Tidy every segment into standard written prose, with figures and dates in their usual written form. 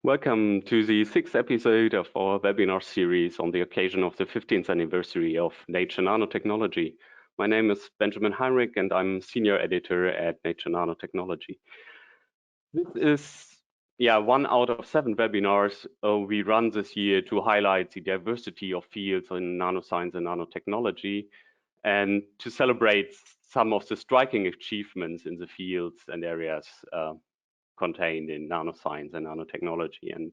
Welcome to the 6th episode of our webinar series on the occasion of the 15th anniversary of Nature Nanotechnology. My name is Benjamin Heinrich and I'm Senior Editor at Nature Nanotechnology. This is one out of 7 webinars we run this year to highlight the diversity of fields in nanoscience and nanotechnology and to celebrate some of the striking achievements in the fields and areas contained in nanoscience and nanotechnology. And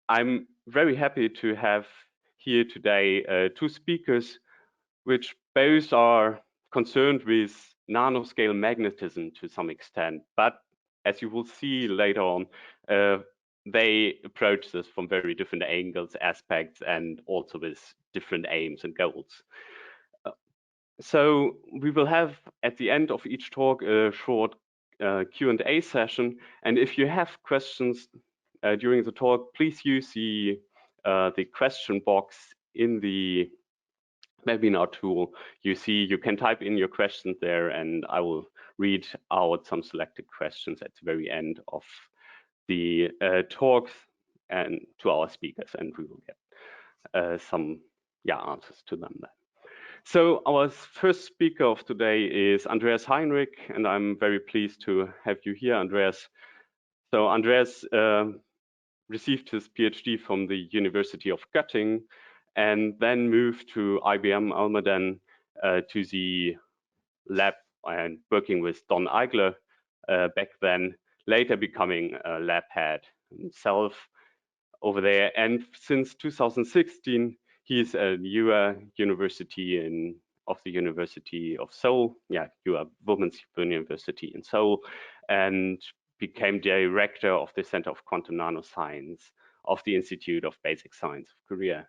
I'm very happy to have here today 2 speakers which both are concerned with nanoscale magnetism to some extent, but as you will see later on, they approach this from very different angles, aspects, and also with different aims and goals. So we will have at the end of each talk a short Q&A session, and if you have questions during the talk, please use the question box in the webinar tool. You can type in your questions there, and I will read out some selected questions at the very end of the talks and to our speakers, and we will get some answers to them then. So our first speaker of today is Andreas Heinrich, and I'm very pleased to have you here, Andreas. So Andreas received his PhD from the University of Göttingen and then moved to IBM Almaden to the lab and working with Don Eigler back then, later becoming a lab head himself over there. And since 2016, he's a UA University of the University of Seoul, UA Women's University in Seoul, and became director of the Center of Quantum Nanoscience of the Institute of Basic Science of Korea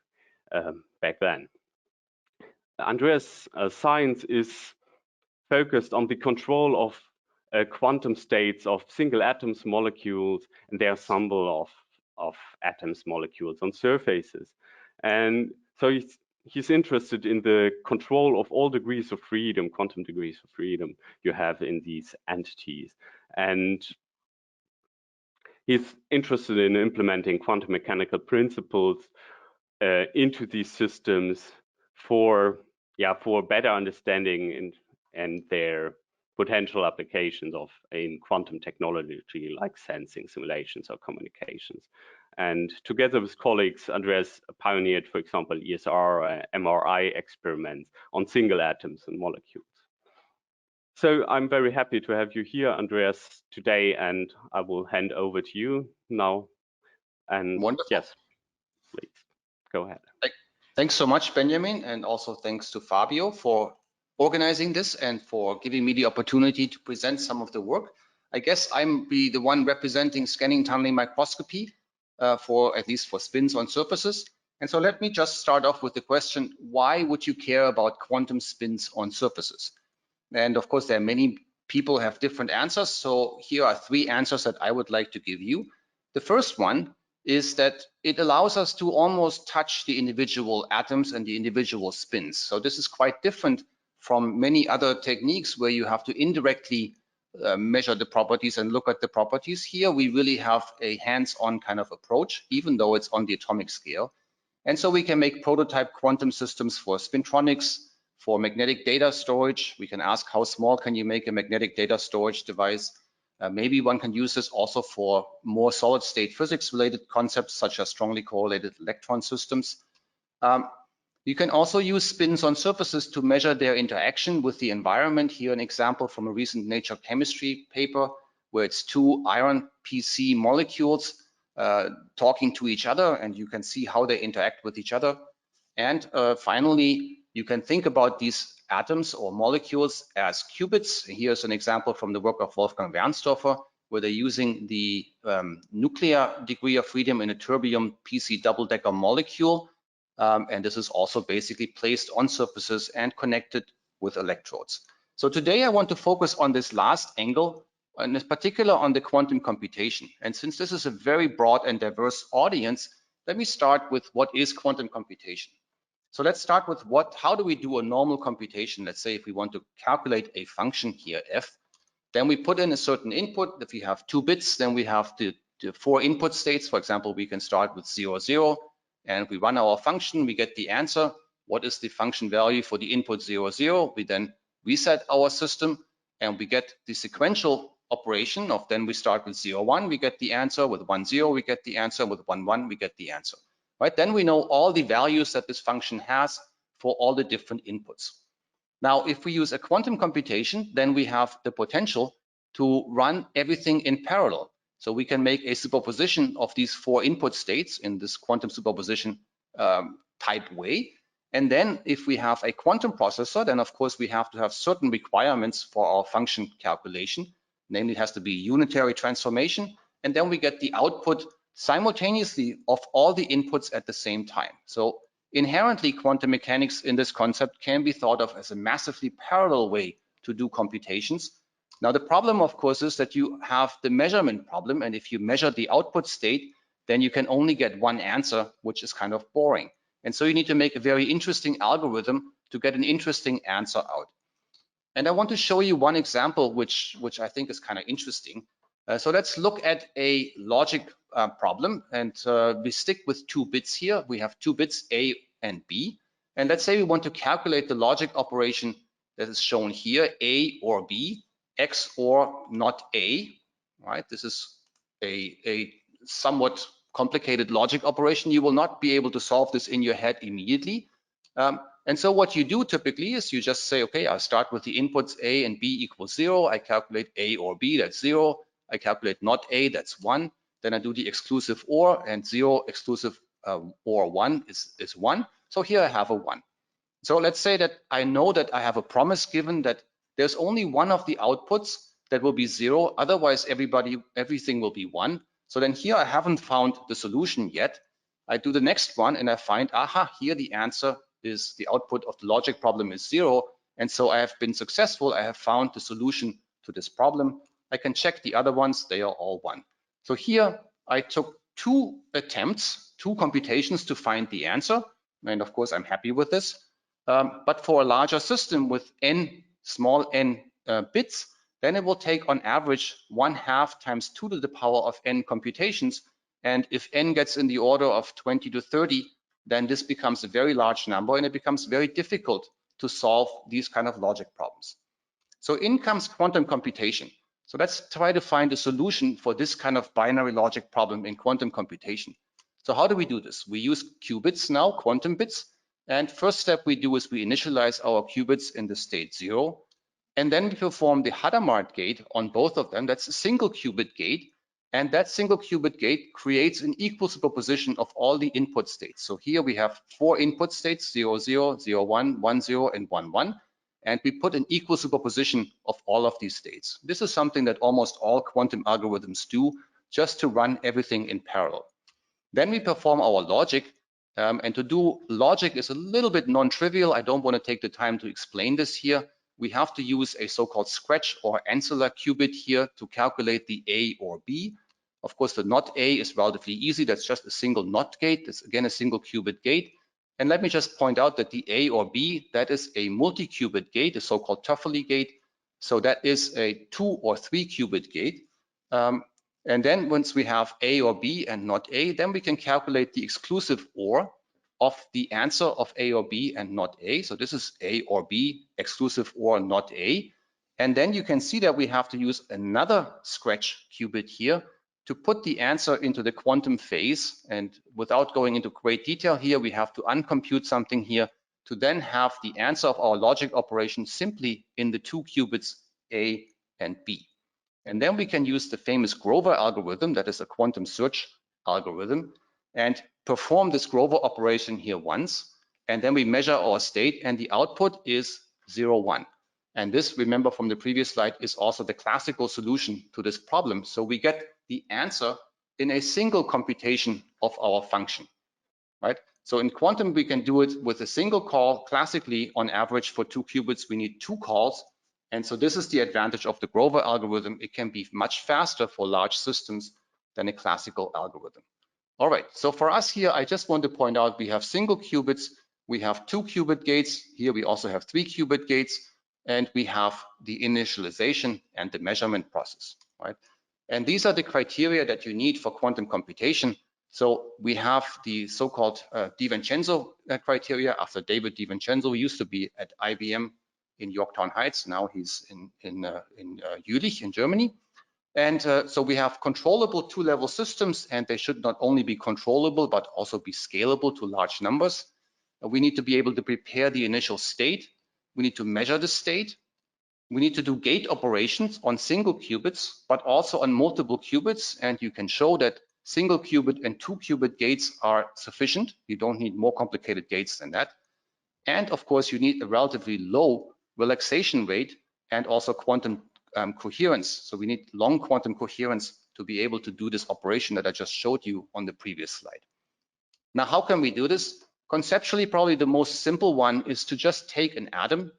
back then. Andreas' science is focused on the control of quantum states of single atoms, molecules, and their ensemble of atoms, molecules on surfaces. And so he's interested in the control of all degrees of freedom, quantum degrees of freedom you have in these entities. And he's interested in implementing quantum mechanical principles into these systems for better understanding and their potential applications in quantum technology like sensing, simulations, or communications. And together with colleagues, Andreas pioneered, for example, ESR, MRI experiments on single atoms and molecules. So I'm very happy to have you here, Andreas, today, and I will hand over to you now. And wonderful. Yes, please go ahead. Thanks so much, Benjamin, and also thanks to Fabio for organizing this and for giving me the opportunity to present some of the work. I guess I'm the one representing scanning tunneling microscopy at least for spins on surfaces. And so let me just start off with the question, why would you care about quantum spins on surfaces? And of course, there are many people have different answers. So here are 3 answers that I would like to give you. The first one is that it allows us to almost touch the individual atoms and the individual spins. So this is quite different from many other techniques where you have to indirectly measure the properties and look at the properties. Here we really have a hands-on kind of approach, even though it's on the atomic scale. And so we can make prototype quantum systems for spintronics, for magnetic data storage. We can ask how small can you make a magnetic data storage device. Maybe one can use this also for more solid state physics related concepts such as strongly correlated electron systems. You can also use spins on surfaces to measure their interaction with the environment. Here an example from a recent Nature Chemistry paper where it's 2 iron PC molecules talking to each other, and you can see how they interact with each other. And finally, you can think about these atoms or molecules as qubits. Here's an example from the work of Wolfgang Wernsdorfer, where they're using the nuclear degree of freedom in a terbium PC double-decker molecule. And this is also basically placed on surfaces and connected with electrodes. So today I want to focus on this last angle, and in particular on the quantum computation. And since this is a very broad and diverse audience, let me start with what is quantum computation. So let's start with how do we do a normal computation? Let's say if we want to calculate a function here, f, then we put in a certain input. If we have 2 bits, then we have to the 4 input states. For example, we can start with 0, 0, and we run our function, we get the answer. What is the function value for the input 0, 0? We then reset our system, and we get the sequential operation of then we start with 0, 1, we get the answer, with 1, 0, we get the answer, with 1, 1, we get the answer. Right? Then we know all the values that this function has for all the different inputs. Now, if we use a quantum computation, then we have the potential to run everything in parallel. So we can make a superposition of these 4 input states in this quantum superposition type way. And then if we have a quantum processor, then of course we have to have certain requirements for our function calculation. Namely, it has to be unitary transformation. And then we get the output simultaneously of all the inputs at the same time. So inherently, quantum mechanics in this concept can be thought of as a massively parallel way to do computations. Now, the problem, of course, is that you have the measurement problem. And if you measure the output state, then you can only get one answer, which is kind of boring. And so you need to make a very interesting algorithm to get an interesting answer out. And I want to show you one example, which I think is kind of interesting. So let's look at a logic problem, and we stick with 2 bits here. We have 2 bits, A and B. And let's say we want to calculate the logic operation that is shown here, A or B, X or not A, right? This is a somewhat complicated logic operation. You will not be able to solve this in your head immediately. And so what you do typically is you just say, okay, I'll start with the inputs A and B equals 0. I calculate A or B, that's 0. I calculate not A, that's 1. Then I do the exclusive OR, and 0 exclusive OR 1 is 1. So here I have a 1. So let's say that I know that I have a promise given that there's only one of the outputs that will be 0. Otherwise, everything will be 1. So then here I haven't found the solution yet. I do the next one and I find, aha, here the answer is the output of the logic problem is 0. And so I have been successful. I have found the solution to this problem. I can check the other ones. They are all 1. So here I took 2 attempts, 2 computations to find the answer. And of course, I'm happy with this. But for a larger system with small n bits, then it will take on average 1/2 times 2 to the power of n computations. And if n gets in the order of 20 to 30, then this becomes a very large number, and it becomes very difficult to solve these kind of logic problems. So in comes quantum computation. So let's try to find a solution for this kind of binary logic problem in quantum computation. So how do we do this? We use qubits now, quantum bits. And first step we do is we initialize our qubits in the state 0. And then we perform the Hadamard gate on both of them. That's a single qubit gate. And that single qubit gate creates an equal superposition of all the input states. So here we have 4 input states, 0, 0, 0, 1, 1, 0, and 1, 1. And we put an equal superposition of all of these states. This is something that almost all quantum algorithms do, just to run everything in parallel. Then we perform our logic. And to do logic is a little bit non-trivial. I don't want to take the time to explain this here. We have to use a so-called scratch or ancillar qubit here to calculate the A or B. Of course, the not A is relatively easy. That's just a single not gate. That's again a single qubit gate. And let me just point out that the A or B, that is a multi-qubit gate, a so-called Toffoli gate. So that is a 2 or 3 qubit gate. And then once we have A or B and not A, then we can calculate the exclusive OR of the answer of A or B and not A. So this is A or B, exclusive OR not A. And then you can see that we have to use another scratch qubit here to put the answer into the quantum phase. And without going into great detail here, we have to uncompute something here to then have the answer of our logic operation simply in the 2 qubits A and B. And then we can use the famous Grover algorithm, that is a quantum search algorithm, and perform this Grover operation here once. And then we measure our state, and the output is 0, 1. And this, remember from the previous slide, is also the classical solution to this problem. So we get the answer in a single computation of our function, right? So in quantum, we can do it with a single call. Classically, on average, for 2 qubits, we need 2 calls. And so this is the advantage of the Grover algorithm. It can be much faster for large systems than a classical algorithm. All right, so for us here, I just want to point out we have single qubits, we have 2 qubit gates. Here we also have 3 qubit gates, and we have the initialization and the measurement process, right? And these are the criteria that you need for quantum computation. So we have the so-called DiVincenzo criteria after David DiVincenzo. He used to be at IBM in Yorktown Heights. Now he's in Jülich in Germany. And so we have controllable two-level systems, and they should not only be controllable, but also be scalable to large numbers. We need to be able to prepare the initial state. We need to measure the state. We need to do gate operations on single qubits, but also on multiple qubits. And you can show that single qubit and 2-qubit gates are sufficient. You don't need more complicated gates than that. And of course, you need a relatively low relaxation rate and also quantum coherence. So we need long quantum coherence to be able to do this operation that I just showed you on the previous slide. Now, how can we do this? Conceptually, probably the most simple one is to just take an atom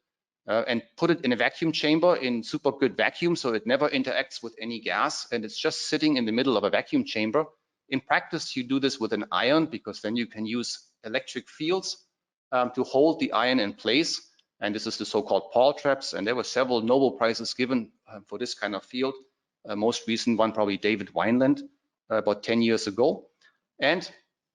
and put it in a vacuum chamber in super good vacuum, so it never interacts with any gas, and it's just sitting in the middle of a vacuum chamber. In practice, you do this with an ion, because then you can use electric fields to hold the ion in place, and this is the so-called Paul traps, and there were several Nobel Prizes given for this kind of field. Most recent one, probably David Wineland, about 10 years ago. And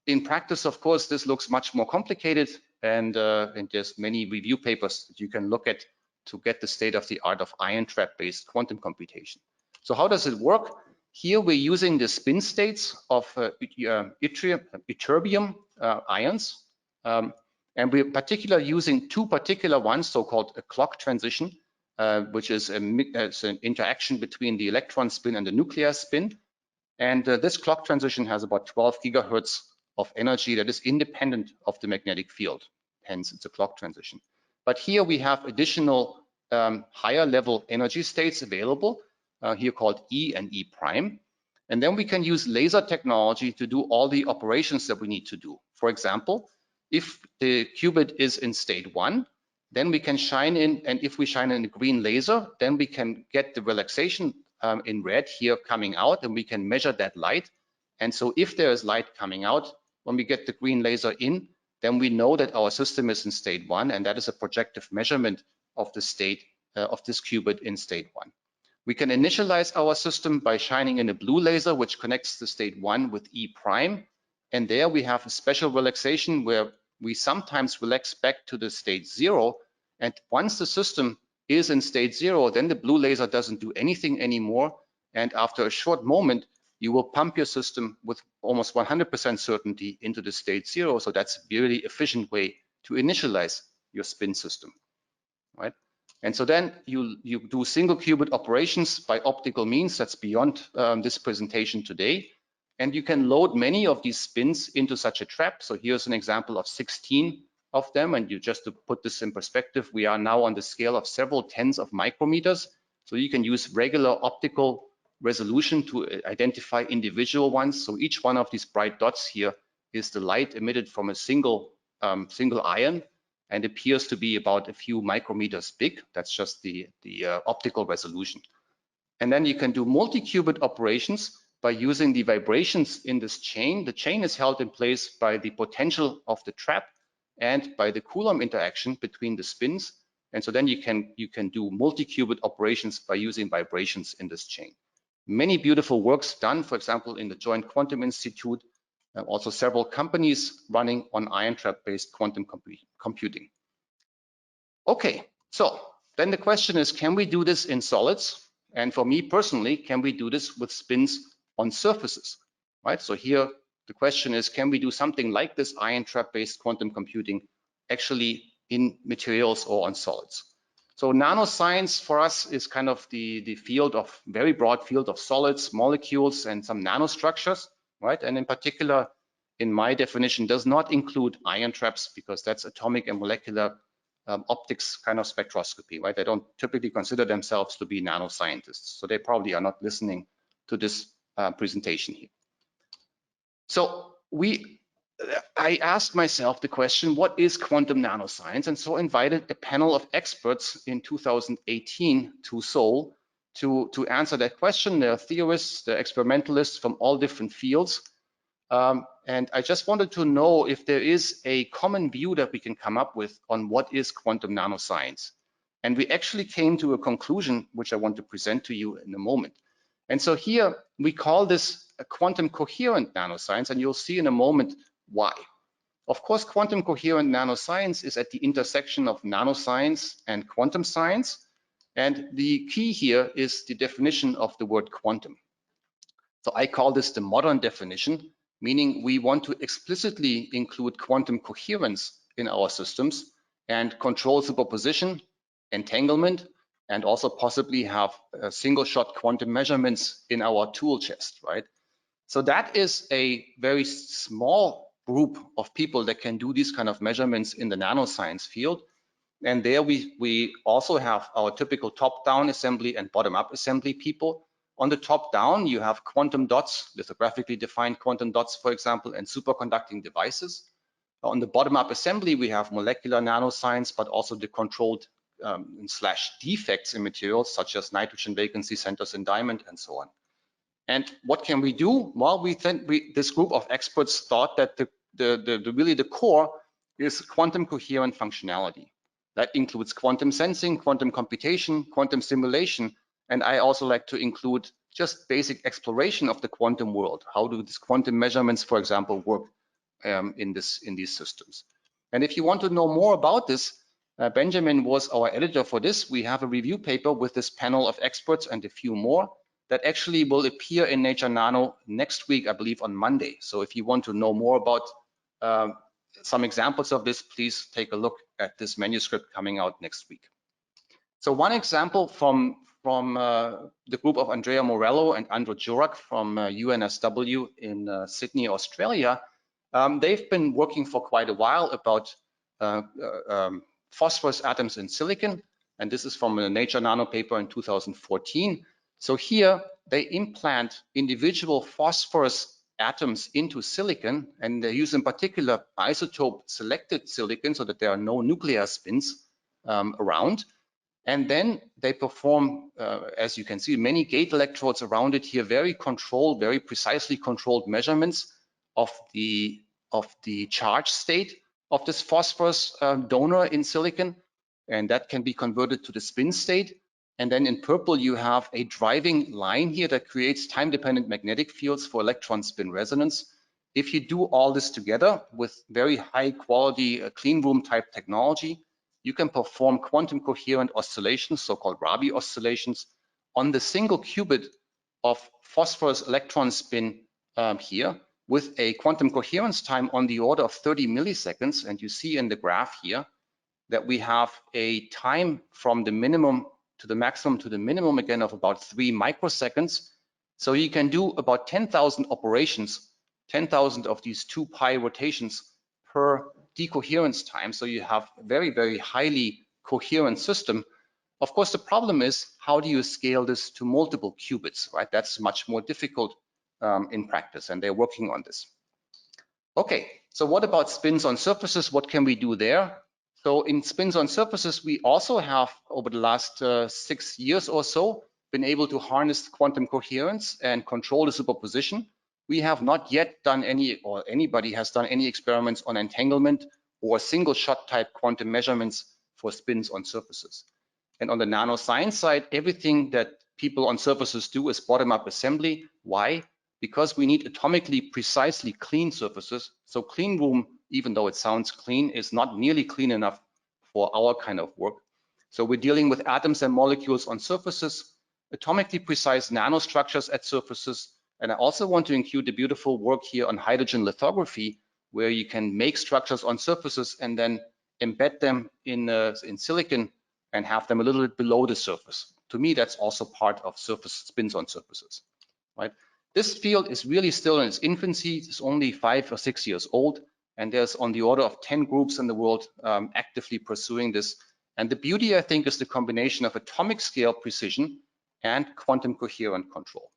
in practice, of course, this looks much more complicated, and there's many review papers that you can look at to get the state of the art of ion trap-based quantum computation. So how does it work? Here we're using the spin states of ytterbium ions, and we're particularly using two particular ones, so-called a clock transition, which is it's an interaction between the electron spin and the nuclear spin. And this clock transition has about 12 gigahertz of energy that is independent of the magnetic field. Hence, it's a clock transition. But here we have additional higher level energy states available, here called E and E prime. And then we can use laser technology to do all the operations that we need to do. For example, if the qubit is in state 1, then we can shine in, and if we shine in a green laser, then we can get the relaxation in red here coming out, and we can measure that light. And so if there is light coming out, when we get the green laser in, then we know that our system is in state 1, and that is a projective measurement of the state of this qubit in state 1. We can initialize our system by shining in a blue laser, which connects the state 1 with E prime. And there we have a special relaxation where we sometimes relax back to the state 0. And once the system is in state 0, then the blue laser doesn't do anything anymore. And after a short moment, you will pump your system with almost 100% certainty into the state 0. So that's a really efficient way to initialize your spin system, right? And so then you do single qubit operations by optical means. That's beyond this presentation today. And you can load many of these spins into such a trap. So here's an example of 16 of them. And just to put this in perspective, we are now on the scale of several tens of micrometers. So you can use regular optical resolution to identify individual ones. So each one of these bright dots here is the light emitted from a single ion, and appears to be about a few micrometers big. That's just the optical resolution. And then you can do multi-qubit operations by using the vibrations in this chain. The chain is held in place by the potential of the trap and by the Coulomb interaction between the spins. And so then you can do multi-qubit operations by using vibrations in this chain. Many beautiful works done, for example, in the Joint Quantum Institute, also several companies running on ion trap-based quantum computing. Okay, so then the question is, can we do this in solids? And for me personally, can we do this with spins on surfaces, right? So here the question is, can we do something like this ion trap-based quantum computing actually in materials or on solids? So nanoscience for us is kind of the field of, very broad field of solids, molecules, and some nanostructures, right? And in particular, in my definition, does not include ion traps, because that's atomic and molecular optics kind of spectroscopy, right? They don't typically consider themselves to be nanoscientists, so they probably are not listening to this presentation here. So I asked myself the question, what is quantum nanoscience? And so invited a panel of experts in 2018 to Seoul to answer that question. There are theorists, there are experimentalists from all different fields. And I just wanted to know if there is a common view that we can come up with on what is quantum nanoscience. And we actually came to a conclusion, which I want to present to you in a moment. And so here we call this a quantum coherent nanoscience, and you'll see in a moment why. Of course, quantum coherent nanoscience is at the intersection of nanoscience and quantum science. And the key here is the definition of the word quantum. So I call this the modern definition, meaning we want to explicitly include quantum coherence in our systems and control superposition, entanglement, and also possibly have single-shot quantum measurements in our tool chest, right? So that is a very small group of people that can do these kind of measurements in the nanoscience field. And there we also have our typical top-down assembly and bottom-up assembly people. On the top-down, you have quantum dots, lithographically defined quantum dots, for example, and superconducting devices. On the bottom-up assembly, we have molecular nanoscience, but also the controlled slash defects in materials, such as nitrogen vacancy centers in diamond and so on. And what can we do? Well, this group of experts thought that really the core is quantum coherent functionality. That includes quantum sensing, quantum computation, quantum simulation, and I also like to include just basic exploration of the quantum world. How do these quantum measurements, for example, work in these systems? And if you want to know more about this, Benjamin was our editor for this. We have a review paper with this panel of experts and a few more that actually will appear in Nature Nano next week, I believe on Monday. So if you want to know more about some examples of this, please take a look at this manuscript coming out next week. So one example from the group of Andrea Morello and Andrew Jurak from UNSW in Sydney, Australia, they've been working for quite a while about phosphorus atoms in silicon. And this is from a Nature Nano paper in 2014. So here they implant individual phosphorus atoms into silicon, and they use in particular isotope selected silicon so that there are no nuclear spins around. And then they perform, as you can see, many gate electrodes around it here, very controlled, very precisely controlled measurements of the charge state of this phosphorus donor in silicon. And that can be converted to the spin state. And then in purple, you have a driving line here that creates time-dependent magnetic fields for electron spin resonance. If you do all this together with very high quality clean room type technology, you can perform quantum coherent oscillations, so-called Rabi oscillations, on the single qubit of phosphorus electron spin here with a quantum coherence time on the order of 30 milliseconds. And you see in the graph here that we have a time from the minimum to the maximum to the minimum again of about 3 microseconds. So you can do about 10,000 operations, 10,000 of these 2 pi rotations per decoherence time. So you have a very, very highly coherent system. Of course, the problem is, how do you scale this to multiple qubits, right? That's much more difficult in practice, and they're working on this. Okay, so what about spins on surfaces? What can we do there? So in spins on surfaces, we also have, over the last 6 years or so, been able to harness quantum coherence and control the superposition. We have not yet done any, or anybody has done any experiments on entanglement or single shot type quantum measurements for spins on surfaces. And on the nanoscience side, everything that people on surfaces do is bottom-up assembly. Why? Because we need atomically precisely clean surfaces. So clean room, even though it sounds clean, is not nearly clean enough for our kind of work. So we're dealing with atoms and molecules on surfaces, atomically precise nanostructures at surfaces. And I also want to include the beautiful work here on hydrogen lithography, where you can make structures on surfaces and then embed them in silicon and have them a little bit below the surface. To me, that's also part of surface spins on surfaces, right? This field is really still in its infancy. It's only 5 or 6 years old, and there's on the order of 10 groups in the world actively pursuing this. And the beauty, I think, is the combination of atomic scale precision and quantum coherent control.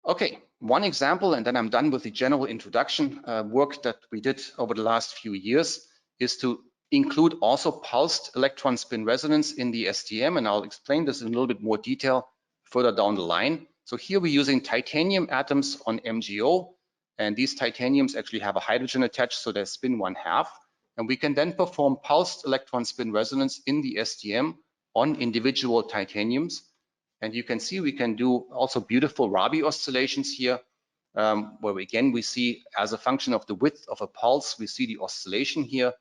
Okay, one example, and then I'm done with the general introduction. Work that we did over the last few years is to include also pulsed electron spin resonance in the STM, and I'll explain this in a little bit more detail further down the line. So here we're using titanium atoms on MgO, and these titaniums actually have a hydrogen attached, so they spin 1/2. And we can then perform pulsed electron spin resonance in the STM on individual titaniums. And you can see we can do also beautiful Rabi oscillations here, where again we see as a function of the width of a pulse, we see the oscillation here.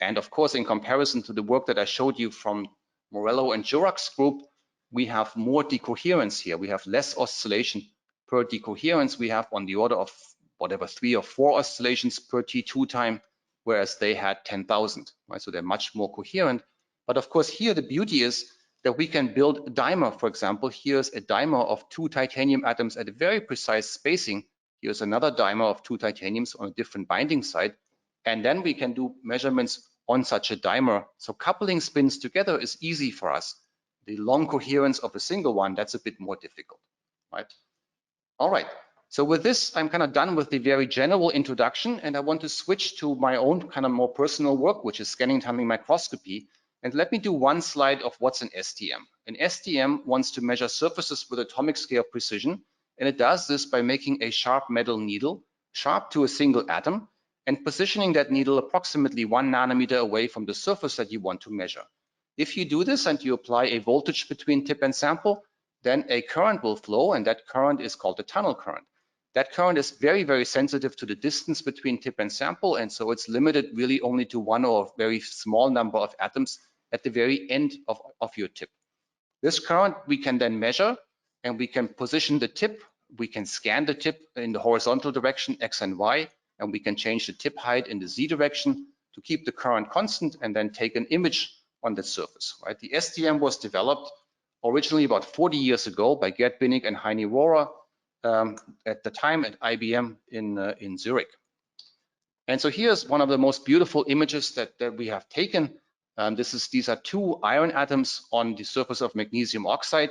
And of course, in comparison to the work that I showed you from Morello and Jurak's group, we have more decoherence here. We have less oscillation per decoherence. We have on the order of whatever 3 or 4 oscillations per T2 time, whereas they had 10,000, right? So they're much more coherent. But of course, here the beauty is that we can build a dimer. For example, here's a dimer of 2 titanium atoms at a very precise spacing. Here's another dimer of 2 titaniums on a different binding site. And then we can do measurements on such a dimer. So coupling spins together is easy for us. The long coherence of a single one, that's a bit more difficult, right? All right. So with this, I'm kind of done with the very general introduction, and I want to switch to my own kind of more personal work, which is scanning tunneling microscopy. And let me do one slide of what's an STM. An STM wants to measure surfaces with atomic scale precision, and it does this by making a sharp metal needle, sharp to a single atom, and positioning that needle approximately 1 nanometer away from the surface that you want to measure. If you do this and you apply a voltage between tip and sample, then a current will flow, and that current is called a tunnel current. That current is very, very sensitive to the distance between tip and sample, and so it's limited really only to 1 or a very small number of atoms at the very end of your tip. This current we can then measure, and we can position the tip. We can scan the tip in the horizontal direction, X and Y, and we can change the tip height in the Z direction to keep the current constant and then take an image on the surface, right? The STM was developed originally about 40 years ago by Gerd Binnig and Heini Rohrer at the time at IBM in Zurich. And so here's one of the most beautiful images that we have taken. These are 2 iron atoms on the surface of magnesium oxide.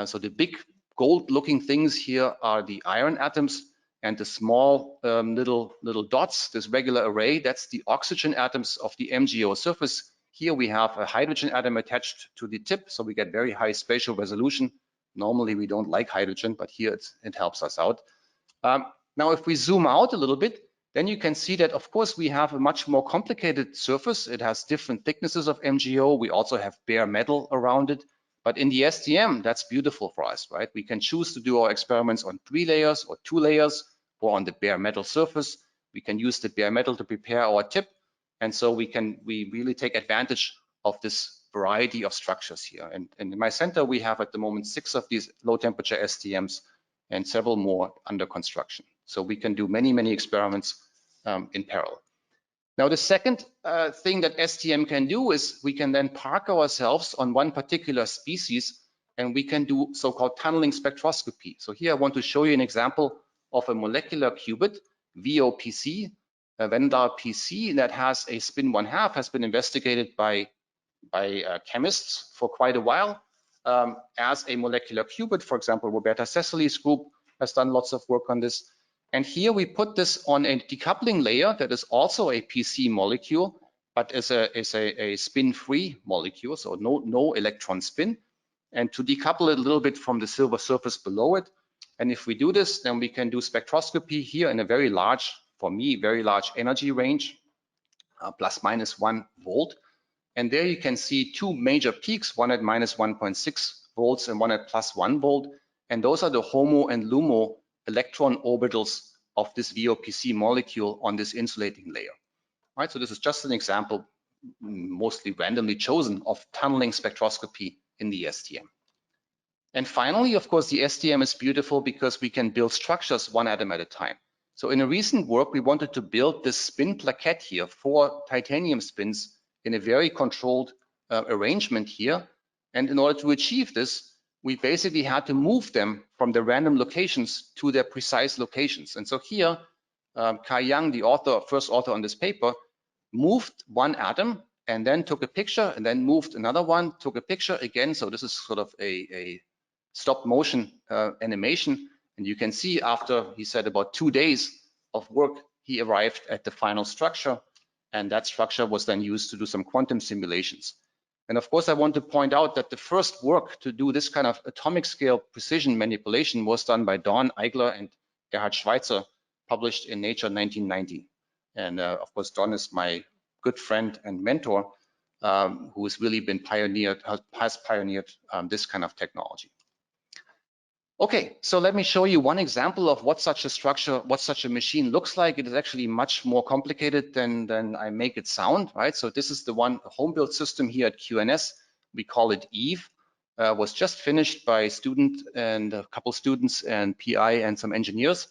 So the big gold-looking things here are the iron atoms, and the small little dots, this regular array, that's the oxygen atoms of the MgO surface. Here we have a hydrogen atom attached to the tip, so we get very high spatial resolution. Normally we don't like hydrogen, but here it helps us out. Now, if we zoom out a little bit, then you can see that, of course, we have a much more complicated surface. It has different thicknesses of MgO. We also have bare metal around it. But in the STM, that's beautiful for us, right? We can choose to do our experiments on 3 layers or 2 layers or on the bare metal surface. We can use the bare metal to prepare our tip. And so we really take advantage of this variety of structures here. And in my center, we have at the moment 6 of these low temperature STMs and several more under construction. So we can do many, many experiments in parallel. Now, the second thing that STM can do is we can then park ourselves on one particular species, and we can do so-called tunneling spectroscopy. So here I want to show you an example of a molecular qubit, VOPC, a Vendar PC that has a spin 1/2, has been investigated by chemists for quite a while as a molecular qubit. For example, Roberta Cecily's group has done lots of work on this. And here we put this on a decoupling layer that is also a PC molecule, but is a spin-free molecule, so no electron spin. And to decouple it a little bit from the silver surface below it. And if we do this, then we can do spectroscopy here in a very large, for me, very large energy range, plus minus 1 volt. And there you can see 2 major peaks, one at minus 1.6 volts and one at plus 1 volt. And those are the HOMO and LUMO electron orbitals of this VOPC molecule on this insulating layer. All right, so this is just an example, mostly randomly chosen, of tunneling spectroscopy in the STM. And finally, of course, the STM is beautiful because we can build structures 1 atom at a time. So in a recent work, we wanted to build this spin plaquette here, 4 titanium spins in a very controlled arrangement here. And in order to achieve this, we basically had to move them from the random locations to their precise locations. And so here, Kai Yang, the author, first author on this paper, moved 1 atom and then took a picture and then moved another one, took a picture again. So this is sort of a stop motion animation. And you can see after, he said, about 2 days of work, he arrived at the final structure. And that structure was then used to do some quantum simulations. And of course, I want to point out that the first work to do this kind of atomic scale precision manipulation was done by Dawn Eigler and Gerhard Schweitzer, published in Nature 1990. And of course, Dawn is my good friend and mentor, who has really been has pioneered this kind of technology. Okay, so let me show you one example of what such a structure, what such a machine looks like. It is actually much more complicated than I make it sound, right? So this is the one home-built system here at QNS. We call it Eve. Was just finished by a student and a couple students and PI and some engineers.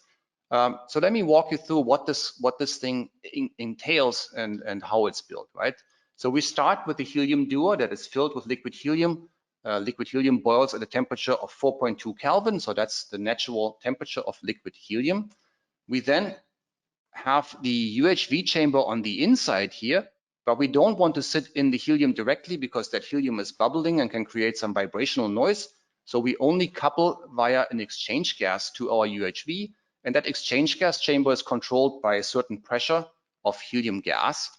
So let me walk you through what this thing entails and how it's built, right? So we start with the helium duo that is filled with liquid helium. Liquid helium boils at a temperature of 4.2 Kelvin, so that's the natural temperature of liquid helium. We then have the UHV chamber on the inside here, but we don't want to sit in the helium directly because that helium is bubbling and can create some vibrational noise. So we only couple via an exchange gas to our UHV, and that exchange gas chamber is controlled by a certain pressure of helium gas.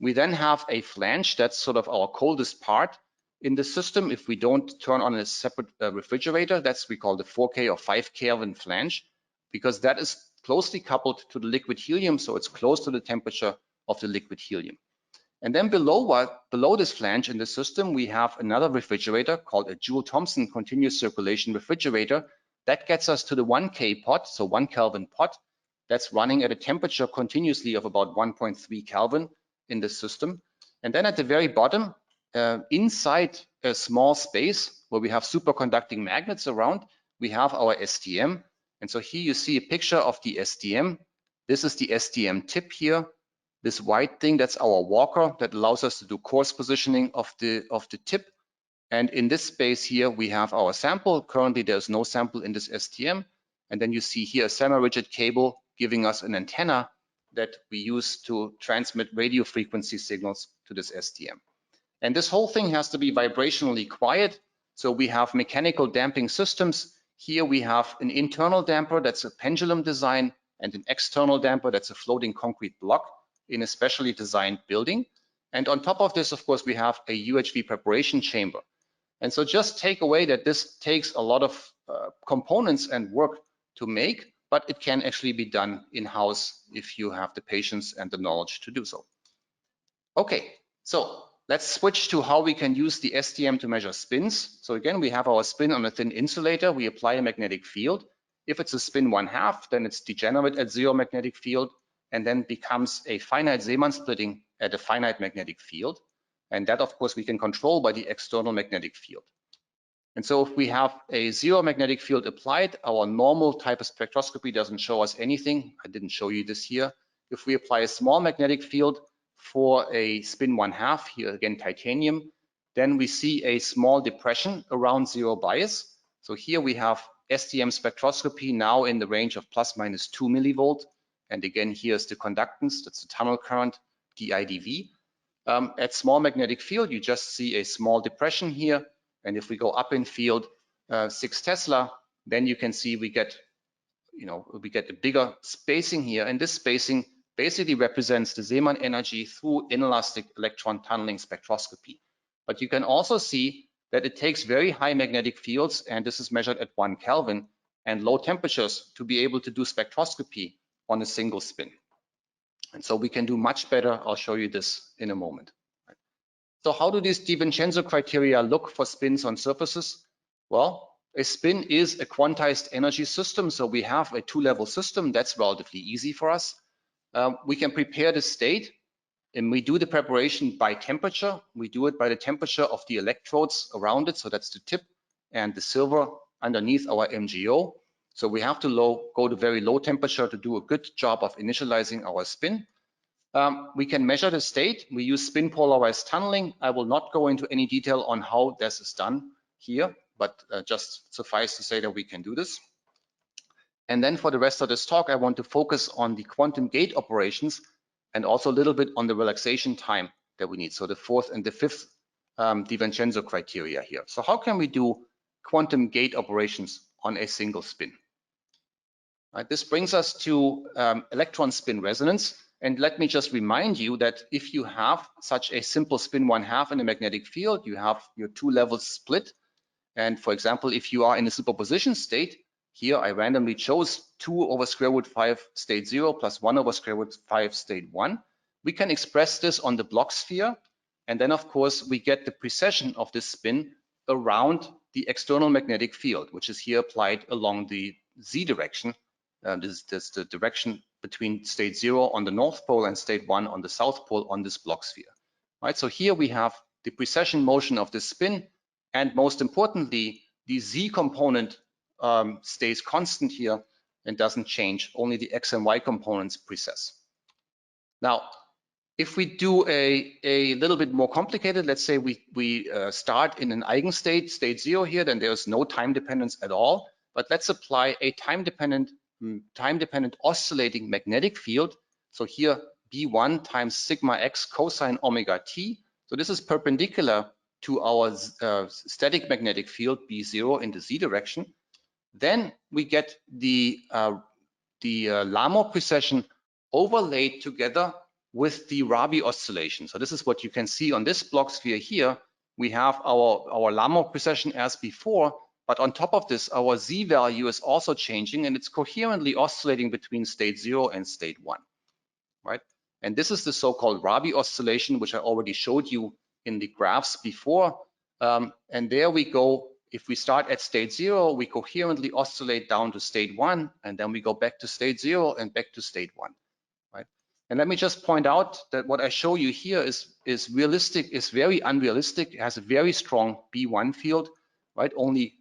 We then have a flange, that's sort of our coldest part in the system. If we don't turn on a separate refrigerator, that's we call the 4K or 5 Kelvin flange, because that is closely coupled to the liquid helium, so it's close to the temperature of the liquid helium. And then below this flange in the system, we have another refrigerator called a Joule-Thomson continuous circulation refrigerator. That gets us to the 1K pot, so 1 Kelvin pot, that's running at a temperature continuously of about 1.3 Kelvin in the system. And then at the very bottom, inside a small space where we have superconducting magnets around, we have our STM. And so here you see a picture of the STM. This is the STM tip here. This white thing, that's our walker that allows us to do coarse positioning of the tip. And in this space here, we have our sample. Currently, there's no sample in this STM. And then you see here a semi-rigid cable giving us an antenna that we use to transmit radio frequency signals to this STM. And this whole thing has to be vibrationally quiet. So we have mechanical damping systems. Here we have an internal damper that's a pendulum design and an external damper that's a floating concrete block in a specially designed building. And on top of this, of course, we have a UHV preparation chamber. And so just take away that this takes a lot of components and work to make, but it can actually be done in-house if you have the patience and the knowledge to do so. Okay, so let's switch to how we can use the STM to measure spins. So again, we have our spin on a thin insulator. We apply a magnetic field. If it's a spin 1/2, then it's degenerate at 0 magnetic field and then becomes a finite Zeeman splitting at a finite magnetic field. And that, of course, we can control by the external magnetic field. And so if we have a 0 magnetic field applied, our normal type of spectroscopy doesn't show us anything. I didn't show you this here. If we apply a small magnetic field for a spin 1/2, here again titanium, then we see a small depression around 0 bias. So here we have STM spectroscopy now in the range of ±2 millivolt. And again, here's the conductance, that's the tunnel current, DIDV. At small magnetic field, you just see a small depression here. And if we go up in field 6 Tesla, then you can see we get a bigger spacing here. And this spacing basically represents the Zeeman energy through inelastic electron tunneling spectroscopy. But you can also see that it takes very high magnetic fields, and this is measured at 1 Kelvin, and low temperatures to be able to do spectroscopy on a single spin. And so we can do much better. I'll show you this in a moment. So how do these DiVincenzo criteria look for spins on surfaces? Well, a spin is a quantized energy system. So we have a 2-level system. That's relatively easy for us. We can prepare the state, and we do the preparation by temperature. We do it by the temperature of the electrodes around it. So that's the tip and the silver underneath our MGO. So we have to go to very low temperature to do a good job of initializing our spin. We can measure the state. We use spin polarized tunneling. I will not go into any detail on how this is done here, but just suffice to say that we can do this. And then for the rest of this talk, I want to focus on the quantum gate operations and also a little bit on the relaxation time that we need. So the 4th and the 5th DiVincenzo criteria here. So how can we do quantum gate operations on a single spin? Right, this brings us to electron spin resonance. And let me just remind you that if you have such a simple spin 1/2 in a magnetic field, you have your 2 levels split. And for example, if you are in a superposition state, here I randomly chose 2/√5 state 0 plus 1/√5 state 1. We can express this on the Bloch sphere. And then, of course, we get the precession of this spin around the external magnetic field, which is here applied along the z direction. This is the direction between state 0 on the north pole and state 1 on the south pole on this Bloch sphere. Right, so here we have the precession motion of the spin, and most importantly, the z component stays constant here and doesn't change. Only the x and y components precess. Now, if we do a little bit more complicated, let's say we start in an eigenstate, state 0 here, then there's no time dependence at all. But let's apply a time-dependent oscillating magnetic field. So here, B1 times sigma x cosine omega t. So this is perpendicular to our static magnetic field B0 in the z direction. Then we get the Larmor precession overlaid together with the Rabi oscillation. So this is what you can see on this Bloch sphere here. We have our Larmor precession as before, but on top of this, our z value is also changing, and it's coherently oscillating between state 0 and state 1, right? And this is the so-called Rabi oscillation, which I already showed you in the graphs before. And there we go. If we start at state 0, we coherently oscillate down to state 1, and then we go back to state 0 and back to state 1, right? And let me just point out that what I show you here is realistic, is very unrealistic. It has a very strong B1 field, right? Only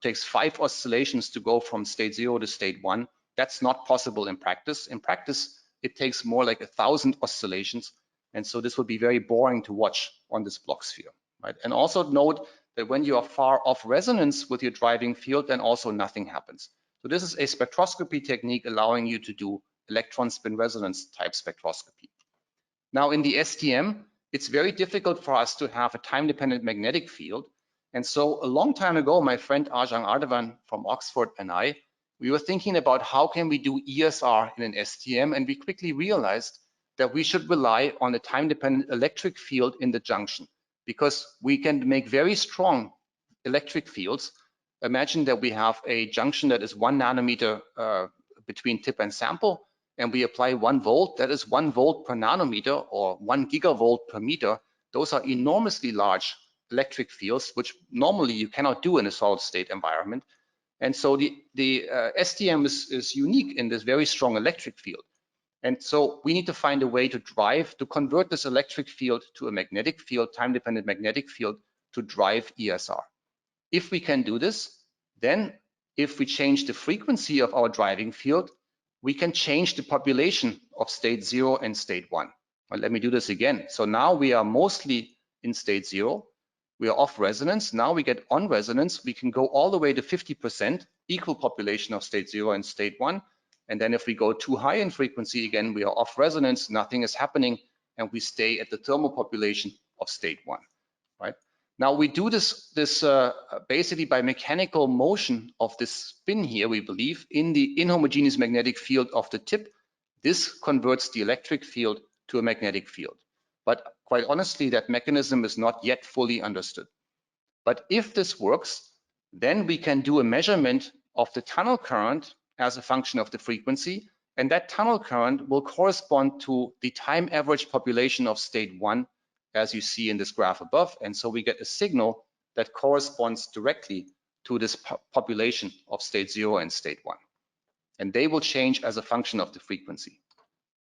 takes 5 oscillations to go from state 0 to state 1. That's not possible in practice. In practice, it takes more like 1,000 oscillations. And so this would be very boring to watch on this Bloch sphere, right? And also note that when you are far off resonance with your driving field, then also nothing happens. So this is a spectroscopy technique allowing you to do electron spin resonance type spectroscopy. Now in the STM, it's very difficult for us to have a time-dependent magnetic field. And so a long time ago, my friend Arjang Ardavan from Oxford and I, we were thinking about how can we do ESR in an STM, and we quickly realized that we should rely on a time-dependent electric field in the junction, because we can make very strong electric fields. Imagine that we have a junction that is 1 nanometer between tip and sample, and we apply 1 volt, that is 1 volt per nanometer or 1 gigavolt per meter. Those are enormously large electric fields, which normally you cannot do in a solid state environment. And so the STM is unique in this very strong electric field. And so we need to find a way to convert this electric field to a magnetic field, time-dependent magnetic field, to drive ESR. If we can do this, then if we change the frequency of our driving field, we can change the population of state 0 and state 1. Well, let me do this again. So now we are mostly in state 0. We are off resonance. Now we get on resonance. We can go all the way to 50% equal population of state 0 and state 1. And then if we go too high in frequency, again, we are off resonance, nothing is happening, and we stay at the thermal population of state 1, right? Now we do this basically by mechanical motion of this spin here, we believe, in the inhomogeneous magnetic field of the tip. This converts the electric field to a magnetic field. But quite honestly, that mechanism is not yet fully understood. But if this works, then we can do a measurement of the tunnel current as a function of the frequency, and that tunnel current will correspond to the time average population of state 1, as you see in this graph above. And so we get a signal that corresponds directly to this population of state 0 and state 1. And they will change as a function of the frequency.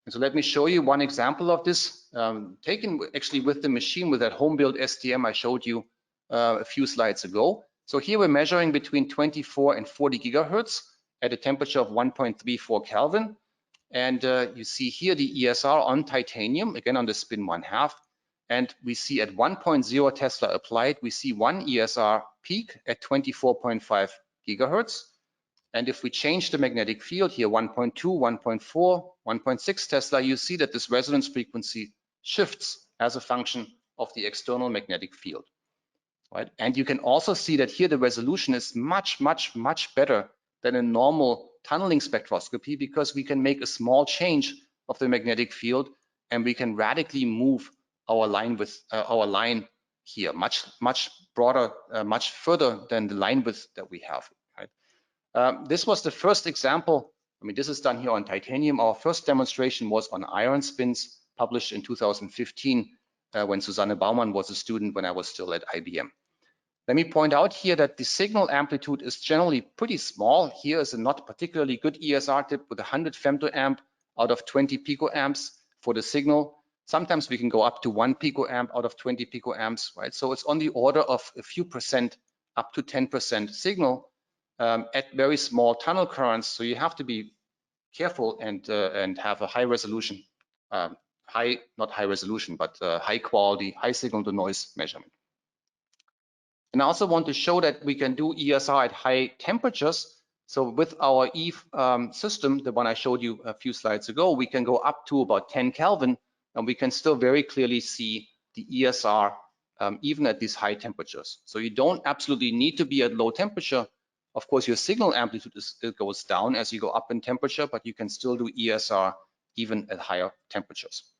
And so let me show you one example of this, taken actually with the machine, with that home-built STM I showed you a few slides ago. So here we're measuring between 24 and 40 gigahertz at a temperature of 1.34 Kelvin. And you see here the ESR on titanium, again on the spin 1/2. And we see at 1.0 Tesla applied, we see 1 ESR peak at 24.5 gigahertz. And if we change the magnetic field here, 1.2, 1.4, 1.6 Tesla, you see that this resonance frequency shifts as a function of the external magnetic field, right? And you can also see that here the resolution is much, much, much better than a normal tunneling spectroscopy, because we can make a small change of the magnetic field and we can radically move our line with our line here, much broader, much further than the line width that we have, right? This was the first example. I mean, this is done here on titanium. Our first demonstration was on iron spins, published in 2015 when Susanne Baumann was a student when I was still at IBM. Let me point out here that the signal amplitude is generally pretty small. Here is a not particularly good ESR tip with 100 femtoamp out of 20 picoamps for the signal. Sometimes we can go up to 1 picoamp out of 20 picoamps, right? So it's on the order of a few percent, up to 10% signal at very small tunnel currents. So you have to be careful and have a high resolution, not high resolution, but high quality, high signal to noise measurement. And I also want to show that we can do ESR at high temperatures. So with our Eve system, the one I showed you a few slides ago, we can go up to about 10 Kelvin, and we can still very clearly see the ESR even at these high temperatures. So you don't absolutely need to be at low temperature. Of course, your signal amplitude goes down as you go up in temperature, but you can still do ESR even at higher temperatures.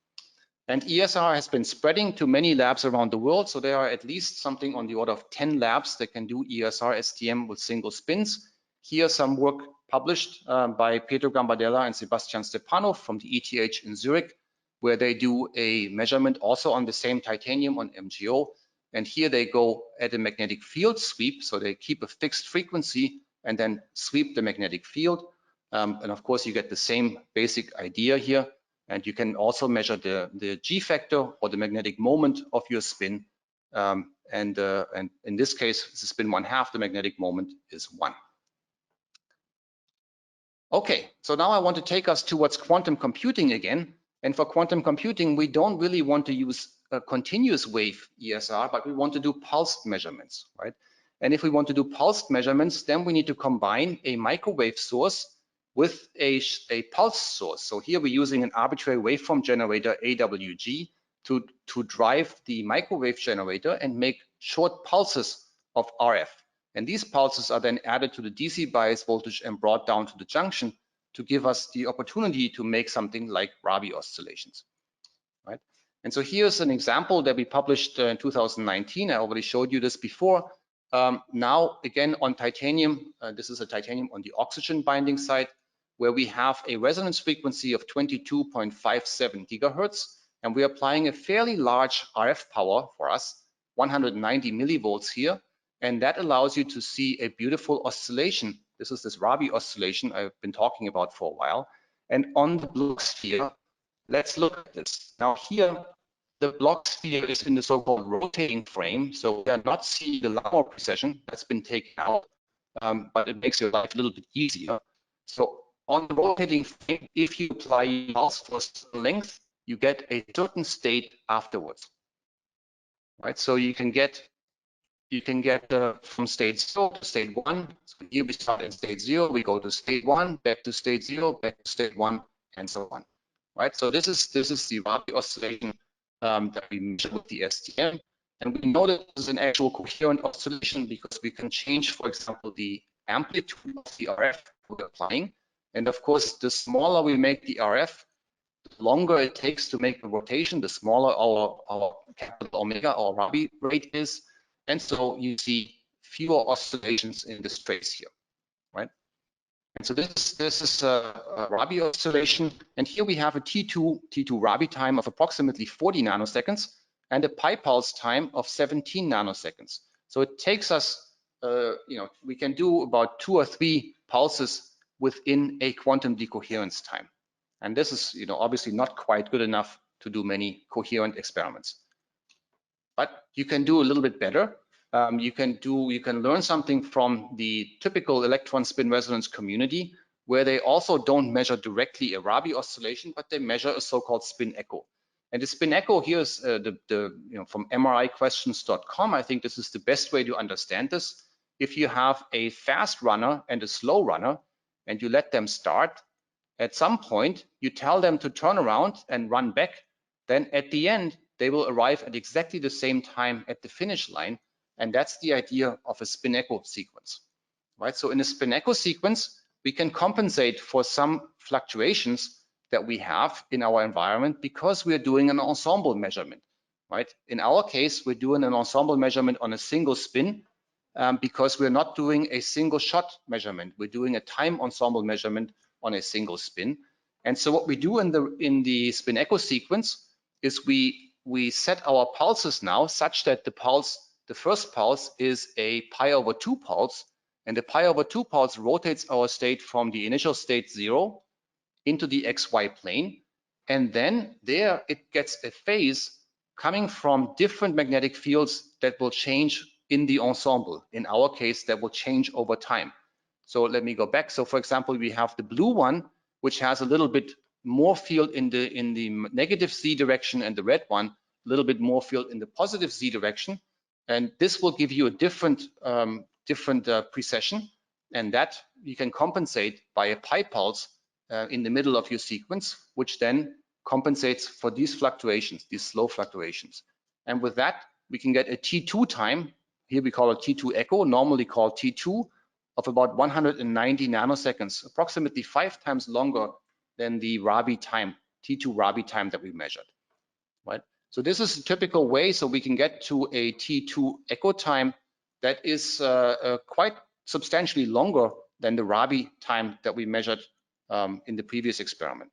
And ESR has been spreading to many labs around the world. So there are at least something on the order of 10 labs that can do ESR STM with single spins. Here, some work published by Pedro Gambardella and Sebastian Stepanov from the ETH in Zurich, where they do a measurement also on the same titanium on MgO. And here they go at a magnetic field sweep. So they keep a fixed frequency and then sweep the magnetic field. And of course, you get the same basic idea here. And you can also measure the G factor or the magnetic moment of your spin. And in this case, the spin 1/2, the magnetic moment is 1. Okay, so now I want to take us towards quantum computing again. And for quantum computing, we don't really want to use a continuous wave ESR, but we want to do pulsed measurements, right? And if we want to do pulsed measurements, then we need to combine a microwave source with a pulse source. So here we're using an arbitrary waveform generator, AWG, to drive the microwave generator and make short pulses of RF. And these pulses are then added to the DC bias voltage and brought down to the junction to give us the opportunity to make something like Rabi oscillations, right? And so here's an example that we published in 2019. I already showed you this before. Now, again, on titanium, this is a titanium on the oxygen binding site, where we have a resonance frequency of 22.57 gigahertz, and we're applying a fairly large RF power for us, 190 millivolts here, and that allows you to see a beautiful oscillation. This is this Rabi oscillation I've been talking about for a while. And on the Bloch sphere, let's look at this. Now here, the Bloch sphere is in the so-called rotating frame, so we are not seeing the Larmor precession that's been taken out, but it makes your life a little bit easier. So on the rotating frame, if you apply pulse for a certain length, you get a certain state afterwards, right? So you can get from state 0 to state 1. So here we start at state 0, we go to state 1, back to state 0, back to state 1, and so on, right? So this is the Rabi oscillation that we measure with the STM, and we know that this is an actual coherent oscillation because we can change, for example, the amplitude of the RF we're applying, and of course, the smaller we make the RF, the longer it takes to make the rotation, the smaller our capital omega, our Rabi rate is. And so you see fewer oscillations in this trace here, right? And so this is a Rabi oscillation. And here we have a T2 Rabi time of approximately 40 nanoseconds and a pi pulse time of 17 nanoseconds. So it takes us, we can do about 2 or 3 pulses within a quantum decoherence time. And this is, obviously not quite good enough to do many coherent experiments. But you can do a little bit better. You can learn something from the typical electron spin resonance community, where they also don't measure directly a Rabi oscillation, but they measure a so-called spin echo. And the spin echo here is from MRIquestions.com. I think this is the best way to understand this. If you have a fast runner and a slow runner, and you let them start, at some point you tell them to turn around and run back, then at the end they will arrive at exactly the same time at the finish line. And that's the idea of a spin echo sequence, right? So in a spin echo sequence, we can compensate for some fluctuations that we have in our environment because we're doing an ensemble measurement, right? In our case, we're doing an ensemble measurement on a single spin because we're not doing a single shot measurement. We're doing a time ensemble measurement on a single spin. And so what we do in the spin echo sequence is we set our pulses now such that the pulse The first pulse is a pi/2 pulse, and the pi/2 pulse rotates our state from the initial state 0 into the XY plane, and then there it gets a phase coming from different magnetic fields that will change in the ensemble. In our case, that will change over time. So let me go back. So for example, we have the blue one, which has a little bit more field in the negative Z direction, and the red one, a little bit more field in the positive Z direction. And this will give you a different precession, and that you can compensate by a pi pulse in the middle of your sequence, which then compensates for these fluctuations, these slow fluctuations. And with that, we can get a T2 time. Here we call it T2 echo, normally called T2, of about 190 nanoseconds, approximately 5 times longer than the Rabi time, T2 Rabi time that we measured, right? So this is a typical way, so we can get to a T2 echo time that is quite substantially longer than the Rabi time that we measured in the previous experiment.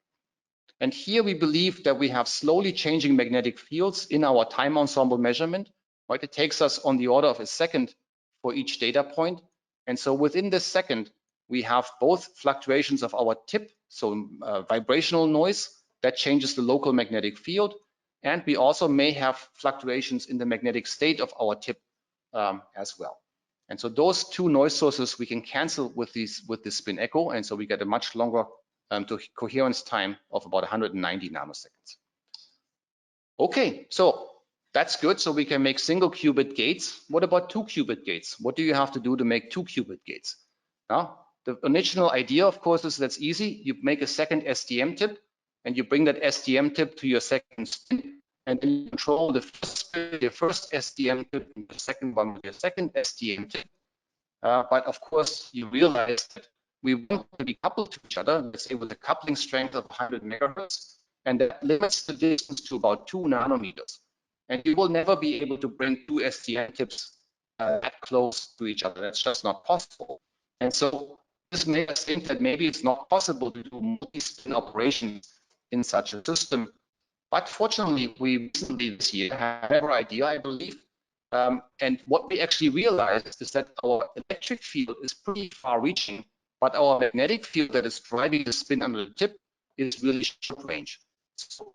And here we believe that we have slowly changing magnetic fields in our time ensemble measurement, right? It takes us on the order of a second for each data point. And so within this second, we have both fluctuations of our tip, so vibrational noise that changes the local magnetic field. And we also may have fluctuations in the magnetic state of our tip as well. And so those two noise sources we can cancel with this spin echo. And so we get a much longer to coherence time of about 190 nanoseconds. Okay, so that's good. So we can make single qubit gates. What about 2 qubit gates? What do you have to do to make 2 qubit gates? Now, the original idea, of course, is that's easy. You make a second STM tip, and you bring that STM tip to your second spin, and then you control the first spin, your first STM tip, and the second one with your second STM tip. But of course, you realize that we want to be coupled to each other, let's say with a coupling strength of 100 megahertz, and that limits the distance to about 2 nanometers. And you will never be able to bring 2 STM tips that close to each other. That's just not possible. And so this made us think that maybe it's not possible to do multi-spin operations in such a system. But fortunately, we recently this year had a better idea, I believe. And what we actually realized is that our electric field is pretty far-reaching, but our magnetic field that is driving the spin under the tip is really short range. So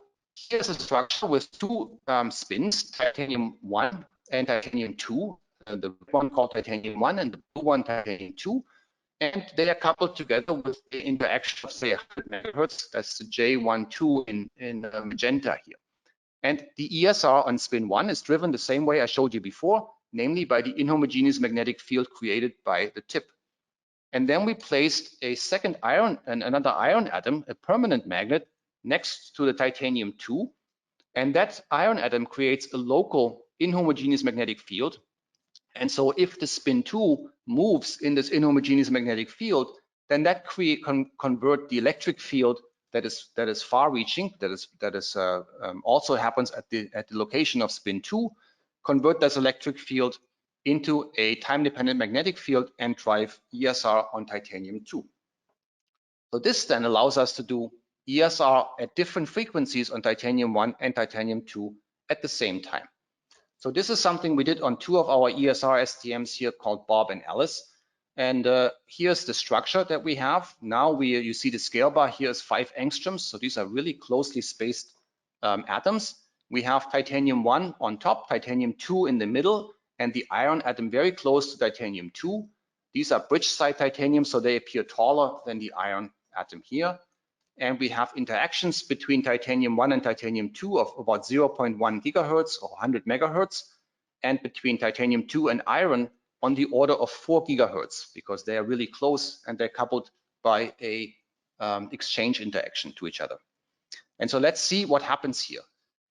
here's a structure with 2 spins, titanium-1 and titanium-2, the one called titanium-1 and the blue one titanium-2, and they are coupled together with the interaction of, say, 100 megahertz. That's the J12 in magenta here. And the ESR on spin 1 is driven the same way I showed you before, namely by the inhomogeneous magnetic field created by the tip. And then we placed a second iron and another iron atom, a permanent magnet, next to the titanium 2. And that iron atom creates a local inhomogeneous magnetic field. And so if the spin 2 moves in this inhomogeneous magnetic field, then that convert the electric field that is far-reaching, that also happens at the location of spin 2, convert this electric field into a time-dependent magnetic field and drive ESR on titanium 2. So this then allows us to do ESR at different frequencies on titanium 1 and titanium 2 at the same time. So this is something we did on 2 of our ESR STMs here called Bob and Alice. And here's the structure that we have. Now you see the scale bar here is 5 angstroms. So these are really closely spaced atoms. We have titanium 1 on top, titanium 2 in the middle, and the iron atom very close to titanium 2. These are bridge side titanium, so they appear taller than the iron atom here. And we have interactions between titanium 1 and titanium 2 of about 0.1 gigahertz or 100 megahertz, and between titanium 2 and iron on the order of 4 gigahertz, because they are really close and they're coupled by a exchange interaction to each other. And so let's see what happens here.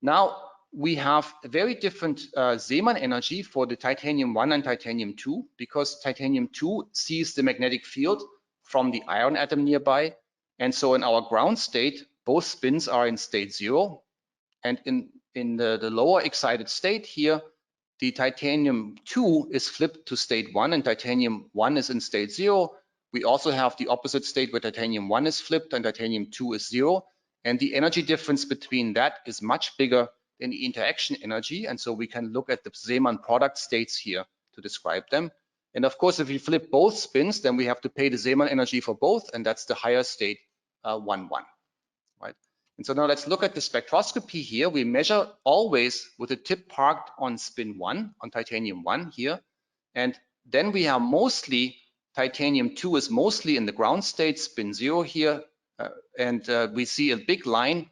Now we have a very different Zeeman energy for the titanium 1 and titanium 2, because titanium 2 sees the magnetic field from the iron atom nearby. And so in our ground state, both spins are in state 0. And in the lower excited state here, the titanium 2 is flipped to state 1 and titanium 1 is in state 0. We also have the opposite state where titanium 1 is flipped and titanium 2 is 0. And the energy difference between that is much bigger than the interaction energy. And so we can look at the Zeeman product states here to describe them. And of course, if we flip both spins, then we have to pay the Zeeman energy for both, and that's the higher state 1, 1, right? And so now let's look at the spectroscopy here. We measure always with the tip parked on spin 1, on titanium 1 here. And then we have mostly, titanium 2 is mostly in the ground state, spin 0 here. We see a big line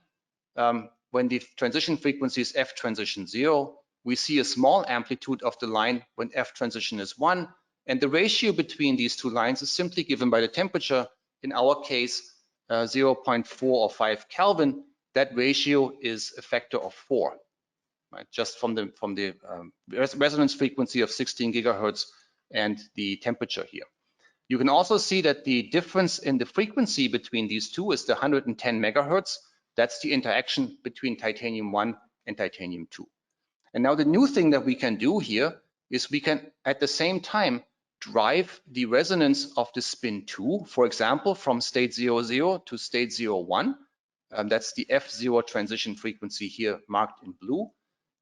when the transition frequency is F transition 0. We see a small amplitude of the line when F transition is 1. And the ratio between these two lines is simply given by the temperature. In our case, 0.4 or 5 Kelvin. That ratio is a factor of 4, right? Just from the resonance frequency of 16 gigahertz and the temperature here. You can also see that the difference in the frequency between these two is the 110 megahertz. That's the interaction between titanium 1 and titanium 2. And now the new thing that we can do here is we can at the same time drive the resonance of the spin 2, for example, from state 00 to state 01. That's the F0 transition frequency here marked in blue.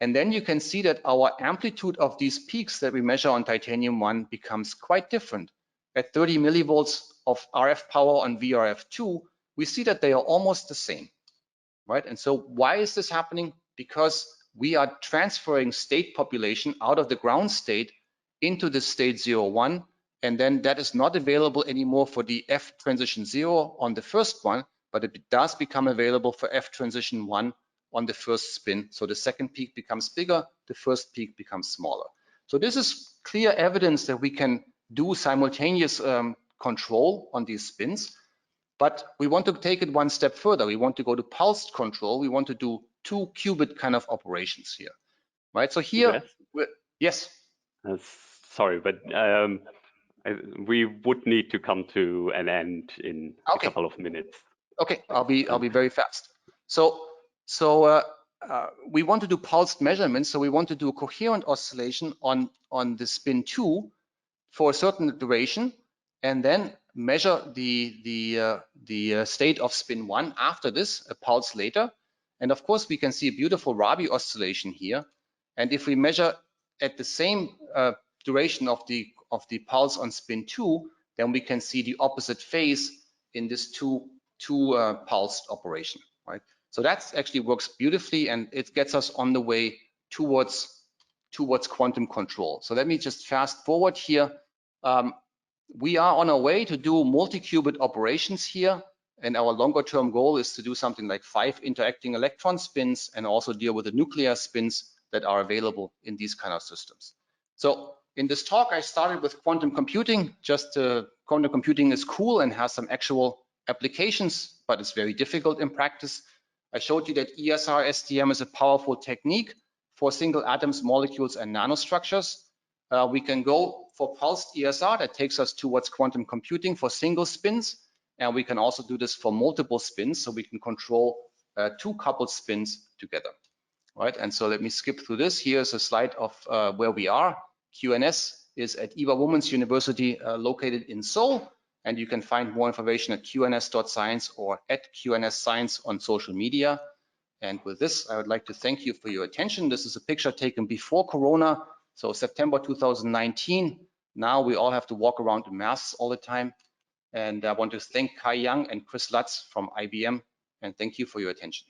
And then you can see that our amplitude of these peaks that we measure on titanium 1 becomes quite different. At 30 millivolts of RF power on VRF2, we see that they are almost the same, right? And so why is this happening? Because we are transferring state population out of the ground state into the state 01, and then that is not available anymore for the F transition 0 on the first one, but it does become available for F transition 1 on the first spin. So the second peak becomes bigger, the first peak becomes smaller. So this is clear evidence that we can do simultaneous control on these spins, but we want to take it one step further. We want to go to pulsed control. We want to do 2 qubit kind of operations here, right? So here, yes. Sorry, but we would need to come to an end in a couple of minutes. Okay, I'll be very fast. So we want to do pulsed measurements. So we want to do a coherent oscillation on the spin 2 for a certain duration, and then measure the state of spin 1 after this, a pulse later. And of course, we can see a beautiful Rabi oscillation here. And if we measure at the same duration of the pulse on spin 2, then we can see the opposite phase in this two pulsed operation, right? So that actually works beautifully, and it gets us on the way towards quantum control. So let me just fast forward here. We are on our way to do multi-qubit operations here, and our longer term goal is to do something like 5 interacting electron spins and also deal with the nuclear spins that are available in these kind of systems. So in this talk, I started with quantum computing. Just quantum computing is cool and has some actual applications, but it's very difficult in practice. I showed you that ESR STM is a powerful technique for single atoms, molecules, and nanostructures. We can go for pulsed ESR that takes us towards quantum computing for single spins, and we can also do this for multiple spins, so we can control 2 coupled spins together, right? And so let me skip through this. Here's a slide of where we are. QNS is at Eva Women's University located in Seoul, and you can find more information at qns.science or at qnsscience on social media. And with this, I would like to thank you for your attention. This is a picture taken before Corona, so September 2019. Now we all have to walk around in masks all the time. And I want to thank Kai Young and Chris Lutz from IBM, and thank you for your attention.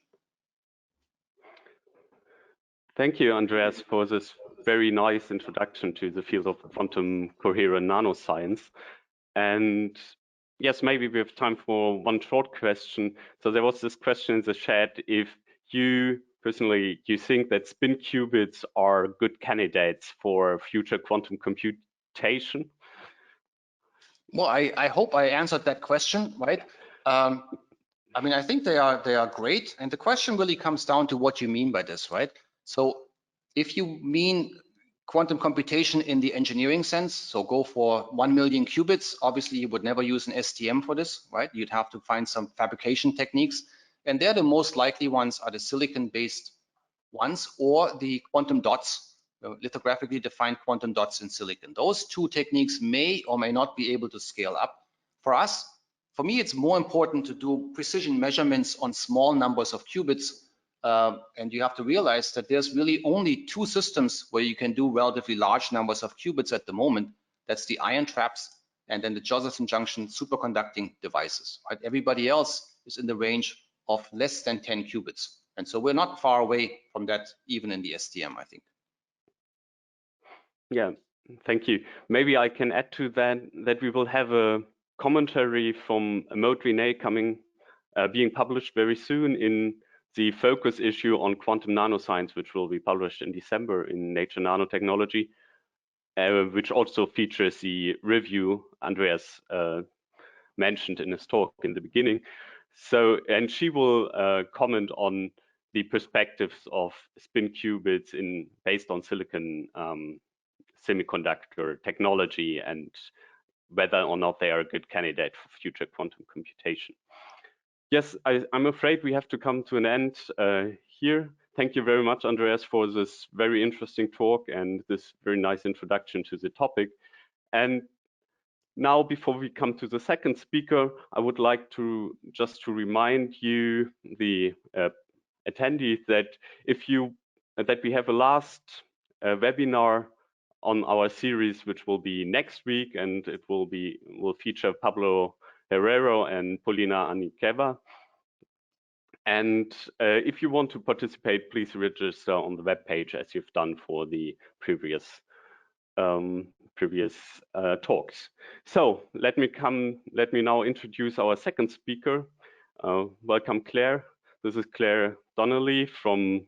Thank you, Andreas, for this very nice introduction to the field of quantum coherent nanoscience. And yes, maybe we have time for one short question. So there was this question in the chat, if you personally, you think that spin qubits are good candidates for future quantum computation? Well, I hope I answered that question, right? I mean, I think they are great. And the question really comes down to what you mean by this, right? So if you mean quantum computation in the engineering sense, so go for 1 million qubits, obviously you would never use an STM for this, right? You'd have to find some fabrication techniques. And they're the most likely ones are the silicon-based ones or the quantum dots, lithographically defined quantum dots in silicon. Those 2 techniques may or may not be able to scale up. For me, it's more important to do precision measurements on small numbers of qubits And you have to realize that there's really only two systems where you can do relatively large numbers of qubits at the moment. That's the ion traps and then the Josephson junction superconducting devices. Right? Everybody else is in the range of less than 10 qubits. And so we're not far away from that, even in the STM, I think. Yeah, thank you. Maybe I can add to that we will have a commentary from Maud Vinay being published very soon in the focus issue on quantum nanoscience, which will be published in December in Nature Nanotechnology, which also features the review Andreas mentioned in his talk in the beginning. So, and she will comment on the perspectives of spin qubits based on silicon semiconductor technology and whether or not they are a good candidate for future quantum computation. Yes, I'm afraid we have to come to an end here. Thank you very much, Andreas, for this very interesting talk and this very nice introduction to the topic. And now, before we come to the second speaker, I would like to just remind you, the attendees, that we have a last webinar on our series, which will be next week, and it will feature Pablo Herrero and Polina Anikeva. And if you want to participate, please register on the webpage as you've done for the previous talks. So let me now introduce our second speaker. Welcome, Claire. This is Claire Donnelly from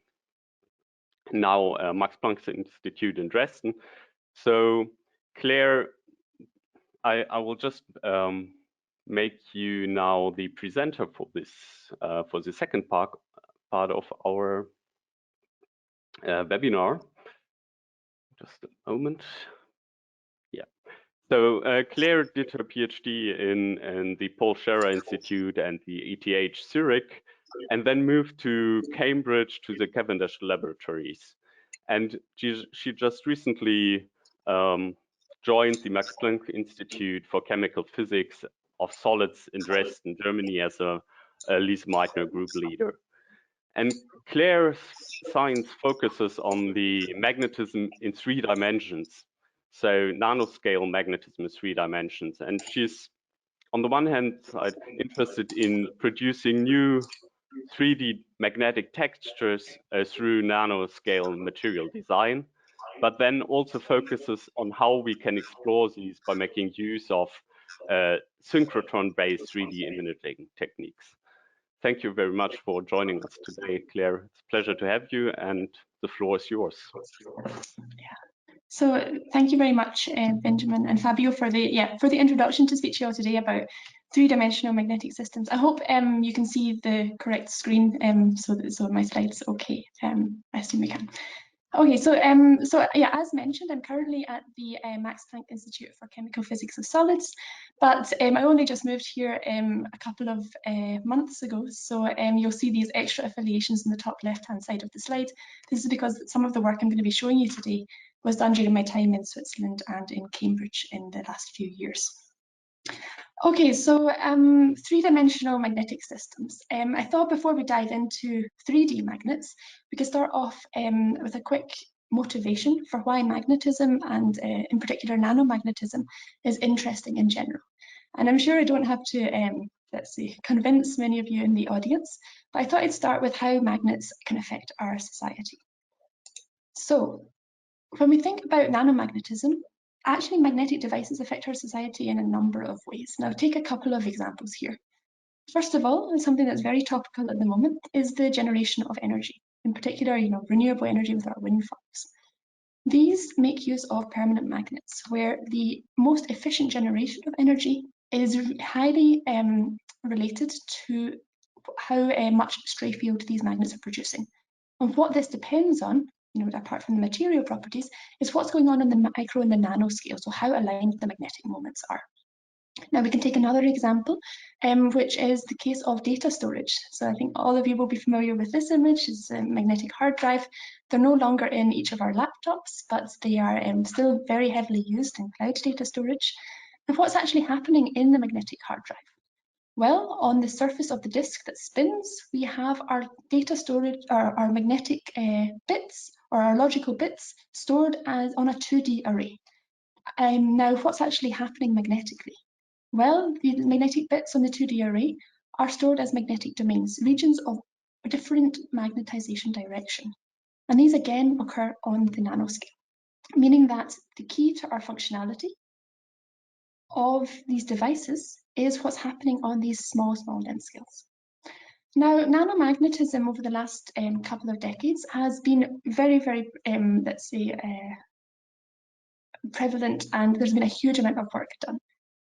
now Max Planck Institute in Dresden. So Claire, I will just make you now the presenter for this for the second part of our webinar. Just a moment. Yeah. So Claire did her PhD in the Paul Scherrer Institute and the ETH Zurich, and then moved to Cambridge to the Cavendish Laboratories. And she just recently joined the Max Planck Institute for Chemical Physics of Solids in Dresden, Germany, as a Lise Meitner group leader. And Claire's science focuses on the magnetism in 3 dimensions. So nanoscale magnetism in 3 dimensions. And she's, on the one hand side, interested in producing new 3D magnetic textures through nanoscale material design, but then also focuses on how we can explore these by making use of synchrotron-based 3D imaging techniques. Thank you very much for joining us today, Claire. It's a pleasure to have you, and the floor is yours. Yeah. So thank you very much, Benjamin and Fabio, for the introduction to speak to you all today about 3-dimensional magnetic systems. I hope you can see the correct screen, so my slides okay. I assume we can. Okay, so yeah, as mentioned, I'm currently at the Max Planck Institute for Chemical Physics of Solids, but I only just moved here a couple of months ago. So you'll see these extra affiliations in the top left-hand side of the slide. This is because some of the work I'm going to be showing you today was done during my time in Switzerland and in Cambridge in the last few years. Okay, so 3-dimensional magnetic systems. I thought before we dive into 3D magnets, we could start off with a quick motivation for why magnetism and in particular nanomagnetism is interesting in general. And I'm sure I don't have to, let's see, convince many of you in the audience, but I thought I'd start with how magnets can affect our society. So when we think about nanomagnetism, actually, magnetic devices affect our society in a number of ways. Now, take a couple of examples here. First of all, and something that's very topical at the moment, is the generation of energy, in particular, renewable energy with our wind farms. These make use of permanent magnets, where the most efficient generation of energy is highly related to how much stray field these magnets are producing. And what this depends on, apart from the material properties, is what's going on in the micro and the nanoscale, so how aligned the magnetic moments are. Now we can take another example, which is the case of data storage. So I think all of you will be familiar with this image. It's a magnetic hard drive. They're no longer in each of our laptops, but they are still very heavily used in cloud data storage. And what's actually happening in the magnetic hard drive? Well, on the surface of the disk that spins, we have our data storage, our magnetic bits, or our logical bits, stored as on a 2D array. Now, what's actually happening magnetically? Well, the magnetic bits on the 2D array are stored as magnetic domains, regions of different magnetization direction. And these again occur on the nanoscale, meaning that the key to our functionality of these devices is what's happening on these small length scales. Now, nanomagnetism over the last couple of decades has been very, let's say, prevalent, and there's been a huge amount of work done.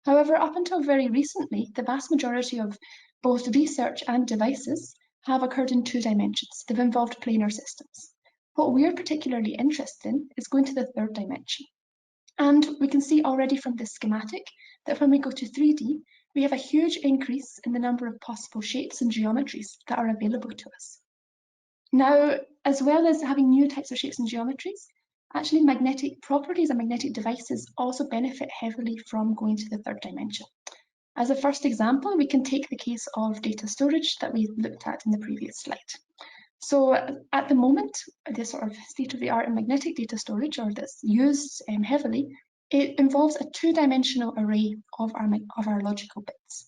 However, up until very recently, the vast majority of both research and devices have occurred in 2 dimensions. They've involved planar systems. What we're particularly interested in is going to the 3rd dimension. And we can see already from this schematic that when we go to 3D, we have a huge increase in the number of possible shapes and geometries that are available to us. Now, as well as having new types of shapes and geometries, actually magnetic properties and magnetic devices also benefit heavily from going to the 3rd dimension. As a first example, we can take the case of data storage that we looked at in the previous slide. So at the moment, the sort of state-of-the-art in magnetic data storage, or that's used heavily, it involves a 2-dimensional array of our logical bits.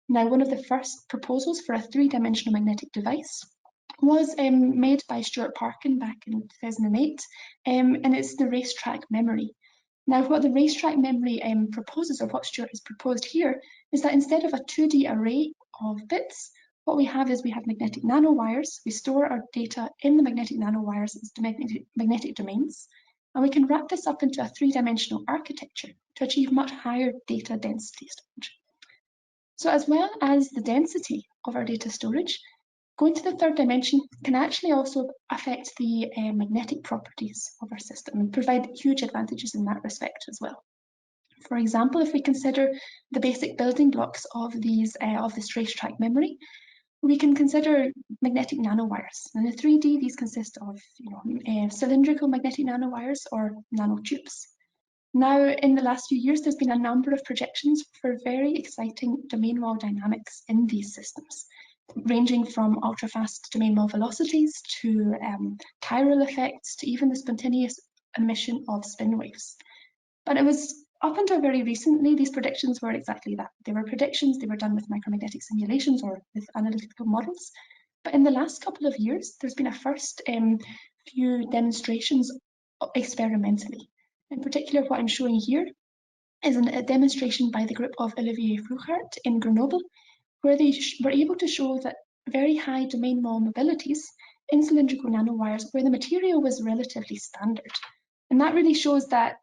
Now, one of the first proposals for a 3-dimensional magnetic device was made by Stuart Parkin back in 2008, and it's the racetrack memory. Now, what the racetrack memory proposes, or what Stuart has proposed here, is that instead of a 2D array of bits, what we have is we have magnetic nanowires. We store our data in the magnetic nanowires as magnetic domains, and we can wrap this up into a 3-dimensional architecture to achieve much higher data density storage. So as well as the density of our data storage, going to the 3rd dimension can actually also affect the magnetic properties of our system and provide huge advantages in that respect as well. For example, if we consider the basic building blocks of this racetrack memory, we can consider magnetic nanowires. And in 3D, these consist of cylindrical magnetic nanowires or nanotubes. Now, in the last few years, there's been a number of projections for very exciting domain wall dynamics in these systems, ranging from ultra-fast domain wall velocities to chiral effects to even the spontaneous emission of spin waves. But it was up until very recently, these predictions were exactly that. They were predictions, they were done with micromagnetic simulations or with analytical models. But in the last couple of years, there's been a first few demonstrations experimentally. In particular, what I'm showing here is a demonstration by the group of Olivier Fluchart in Grenoble, where they were able to show that very high domain wall mobilities in cylindrical nanowires where the material was relatively standard. And that really shows that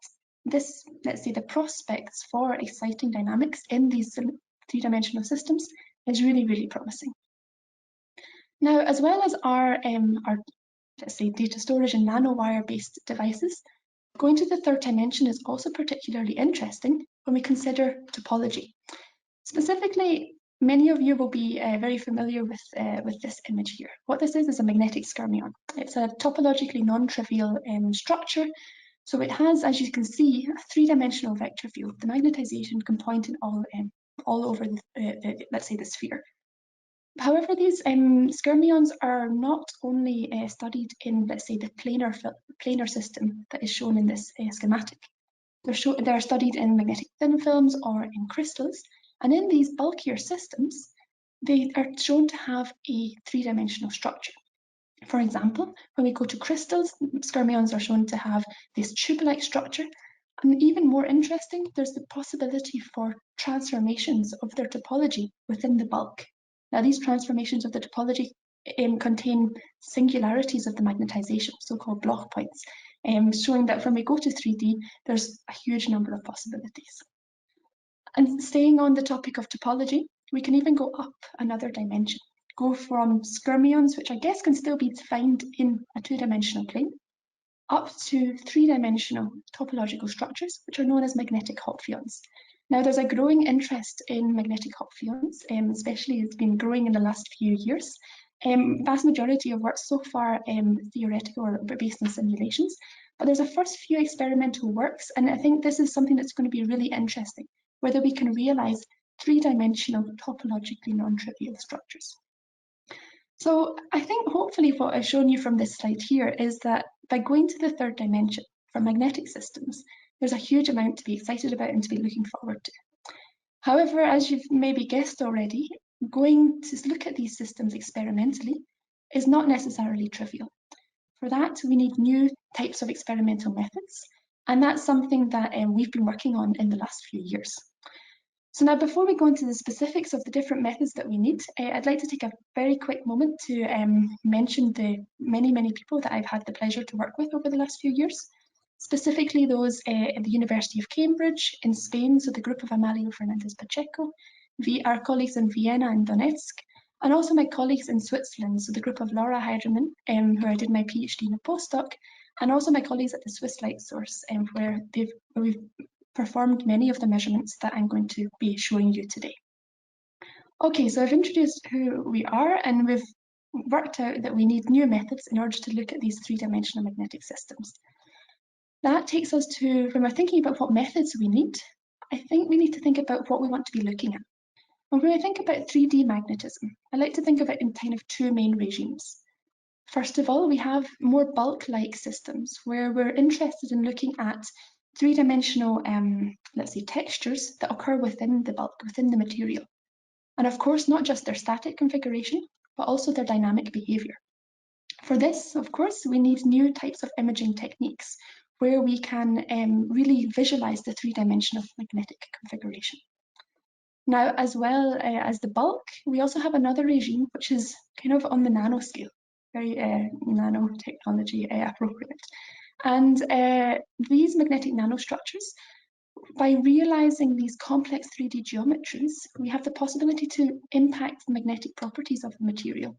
this, let's say, the prospects for exciting dynamics in these 3-dimensional systems is really promising. Now, as well as our let's say, data storage and nanowire-based devices, going to the 3rd dimension is also particularly interesting when we consider topology. Specifically, many of you will be very familiar with this image here. What this is a magnetic skyrmion. It's a topologically non-trivial structure. So it has, as you can see, a 3-dimensional vector field. The magnetization can point in all over let's say, the sphere. However, these skyrmions are not only studied in, let's say, the planar system that is shown in this schematic. They're studied in magnetic thin films or in crystals, and in these bulkier systems, they are shown to have a 3-dimensional structure. For example, when we go to crystals, skyrmions are shown to have this tube-like structure, and even more interesting, there's the possibility for transformations of their topology within the bulk. Now, these transformations of the topology contain singularities of the magnetization, so-called Bloch points, showing that when we go to 3D, there's a huge number of possibilities. And staying on the topic of topology, we can even go up another dimension, go from skyrmions, which I guess can still be defined in a 2-dimensional plane, up to 3-dimensional topological structures, which are known as magnetic hot fields. Now, there's a growing interest in magnetic hot fields, especially it's been growing in the last few years. Vast majority of work so far theoretical or based on simulations, but there's a first few experimental works, and I think this is something that's going to be really interesting, whether we can realize three-dimensional topologically non-trivial structures. So I think hopefully what I've shown you from this slide here is that by going to the third dimension for magnetic systems, there's a huge amount to be excited about and to be looking forward to. However, as you've maybe guessed already, going to look at these systems experimentally is not necessarily trivial. For that, we need new types of experimental methods, and that's something that we've been working on in the last few years. So now, before we go into the specifics of the different methods that we need, I'd like to take a very quick moment to mention the many people that I've had the pleasure to work with over the last few years, specifically those at the University of Cambridge in Spain, so the group of Amalio Fernandez Pacheco, our colleagues in Vienna and Donetsk, and also my colleagues in Switzerland, so the group of Laura Heiderman, who I did my PhD in a postdoc, and also my colleagues at the Swiss Light Source, where we've performed many of the measurements that I'm going to be showing you today. Okay, so I've introduced who we are, and we've worked out that we need new methods in order to look at these three-dimensional magnetic systems. That takes us to, when we're thinking about what methods we need, I think we need to think about what we want to be looking at. And when I think about 3D magnetism, I like to think of it in kind of two main regimes. First of all, we have more bulk-like systems where we're interested in looking at three-dimensional, let's say, textures that occur within the bulk, within the material. And of course, not just their static configuration, but also their dynamic behavior. For this, of course, we need new types of imaging techniques where we can really visualize the three-dimensional magnetic configuration. Now, as well as the bulk, we also have another regime which is kind of on the nanoscale, very nanotechnology appropriate. And these magnetic nanostructures, by realizing these complex 3D geometries, we have the possibility to impact the magnetic properties of the material.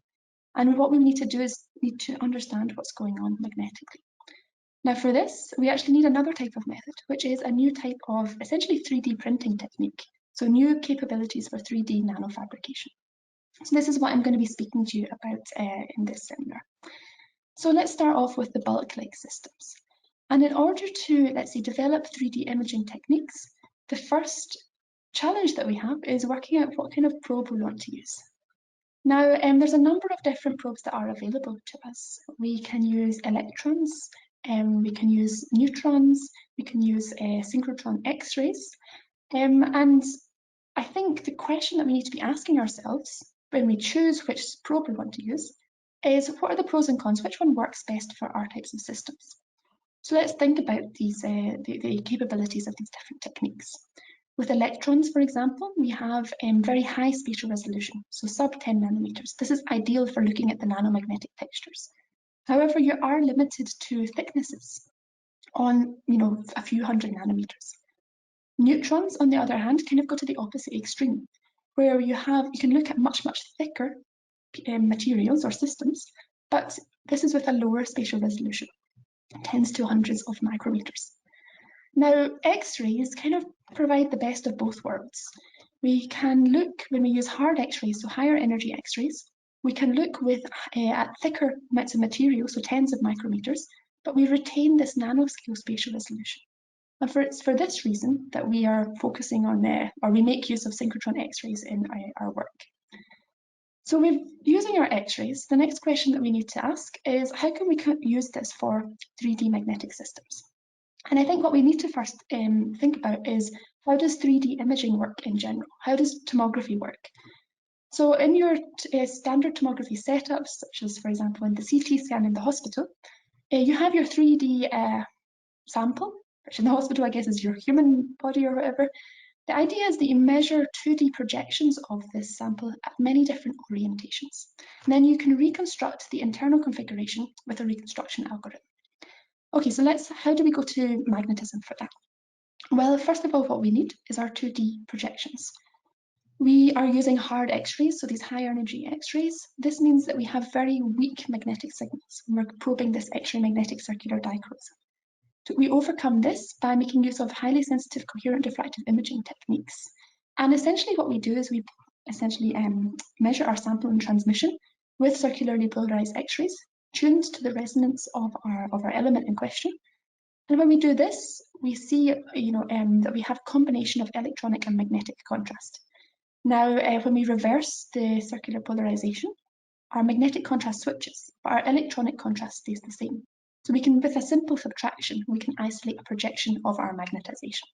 And what we need to do is need to understand what's going on magnetically. Now for this, we actually need another type of method, which is a new type of essentially 3D printing technique. So new capabilities for 3D nanofabrication. So this is what I'm going to be speaking to you about in this seminar. So let's start off with the bulk-like systems. And in order to, let's say, develop 3D imaging techniques, the first challenge that we have is working out what kind of probe we want to use. Now, there's a number of different probes that are available to us. We can use electrons, we can use neutrons, we can use synchrotron X-rays, and I think the question that we need to be asking ourselves when we choose which probe we want to use is, what are the pros and cons? Which one works best for our types of systems? So let's think about these the capabilities of these different techniques. With electrons, for example, we have very high spatial resolution, so sub 10 nanometers. This is ideal for looking at the nanomagnetic textures. However, you are limited to thicknesses on, a few hundred nanometers. Neutrons, on the other hand, kind of go to the opposite extreme, where you can look at much thicker materials or systems, but this is with a lower spatial resolution, tens to hundreds of micrometers. Now, X-rays kind of provide the best of both worlds. We can look, when we use hard X-rays, so higher energy X-rays, we can look at thicker amounts of material, so tens of micrometers, but we retain this nanoscale spatial resolution. And for this reason that we are focusing on, or we make use of synchrotron X-rays in our work. So using our X-rays, the next question that we need to ask is, how can we use this for 3D magnetic systems? And I think what we need to first think about is, how does 3D imaging work in general? How does tomography work? So in your standard tomography setups, such as, for example, in the CT scan in the hospital, you have your 3D sample, which in the hospital, I guess, is your human body or whatever. The idea is that you measure 2D projections of this sample at many different orientations. And then you can reconstruct the internal configuration with a reconstruction algorithm. Okay, so how do we go to magnetism for that? Well, first of all, what we need is our 2D projections. We are using hard X-rays, so these high energy X-rays. This means that we have very weak magnetic signals when we're probing this X-ray magnetic circular dichroism. So we overcome this by making use of highly sensitive coherent diffractive imaging techniques. And essentially what we do is we essentially measure our sample and transmission with circularly polarized X-rays, tuned to the resonance of our element in question. And when we do this, we see that we have a combination of electronic and magnetic contrast. Now, when we reverse the circular polarization, our magnetic contrast switches, but our electronic contrast stays the same. So we can, with a simple subtraction, we can isolate a projection of our magnetization.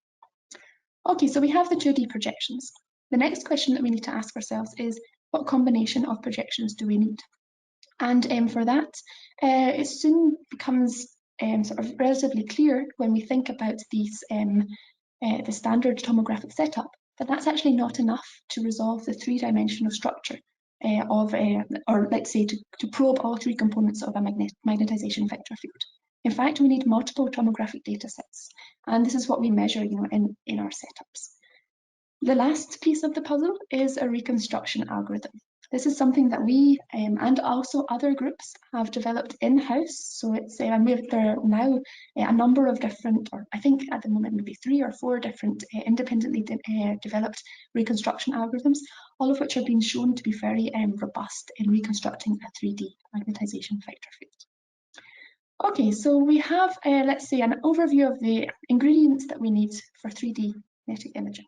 Okay, so we have the 2D projections. The next question that we need to ask ourselves is, what combination of projections do we need? And for that, it soon becomes sort of relatively clear when we think about these, the standard tomographic setup, that that's actually not enough to resolve the three-dimensional structure or let's say to probe all three components of a magnetization vector field. In fact, we need multiple tomographic data sets, and this is what we measure, in our setups. The last piece of the puzzle is a reconstruction algorithm. This is something that we and also other groups have developed in-house. So it's there are now a number of different, or I think at the moment maybe 3 or 4 different independently developed reconstruction algorithms, all of which are being shown to be very robust in reconstructing a 3D magnetization vector field. Okay, so we have, let's say, an overview of the ingredients that we need for 3D magnetic imaging.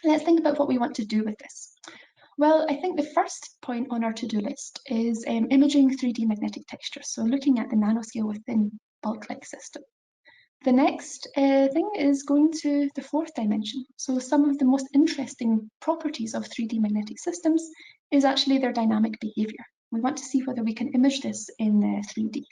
Let's think about what we want to do with this. Well, I think the first point on our to-do list is imaging 3D magnetic textures, so looking at the nanoscale within bulk-like system. The next thing is going to the 4th dimension. So some of the most interesting properties of 3D magnetic systems is actually their dynamic behavior. We want to see whether we can image this in 3D.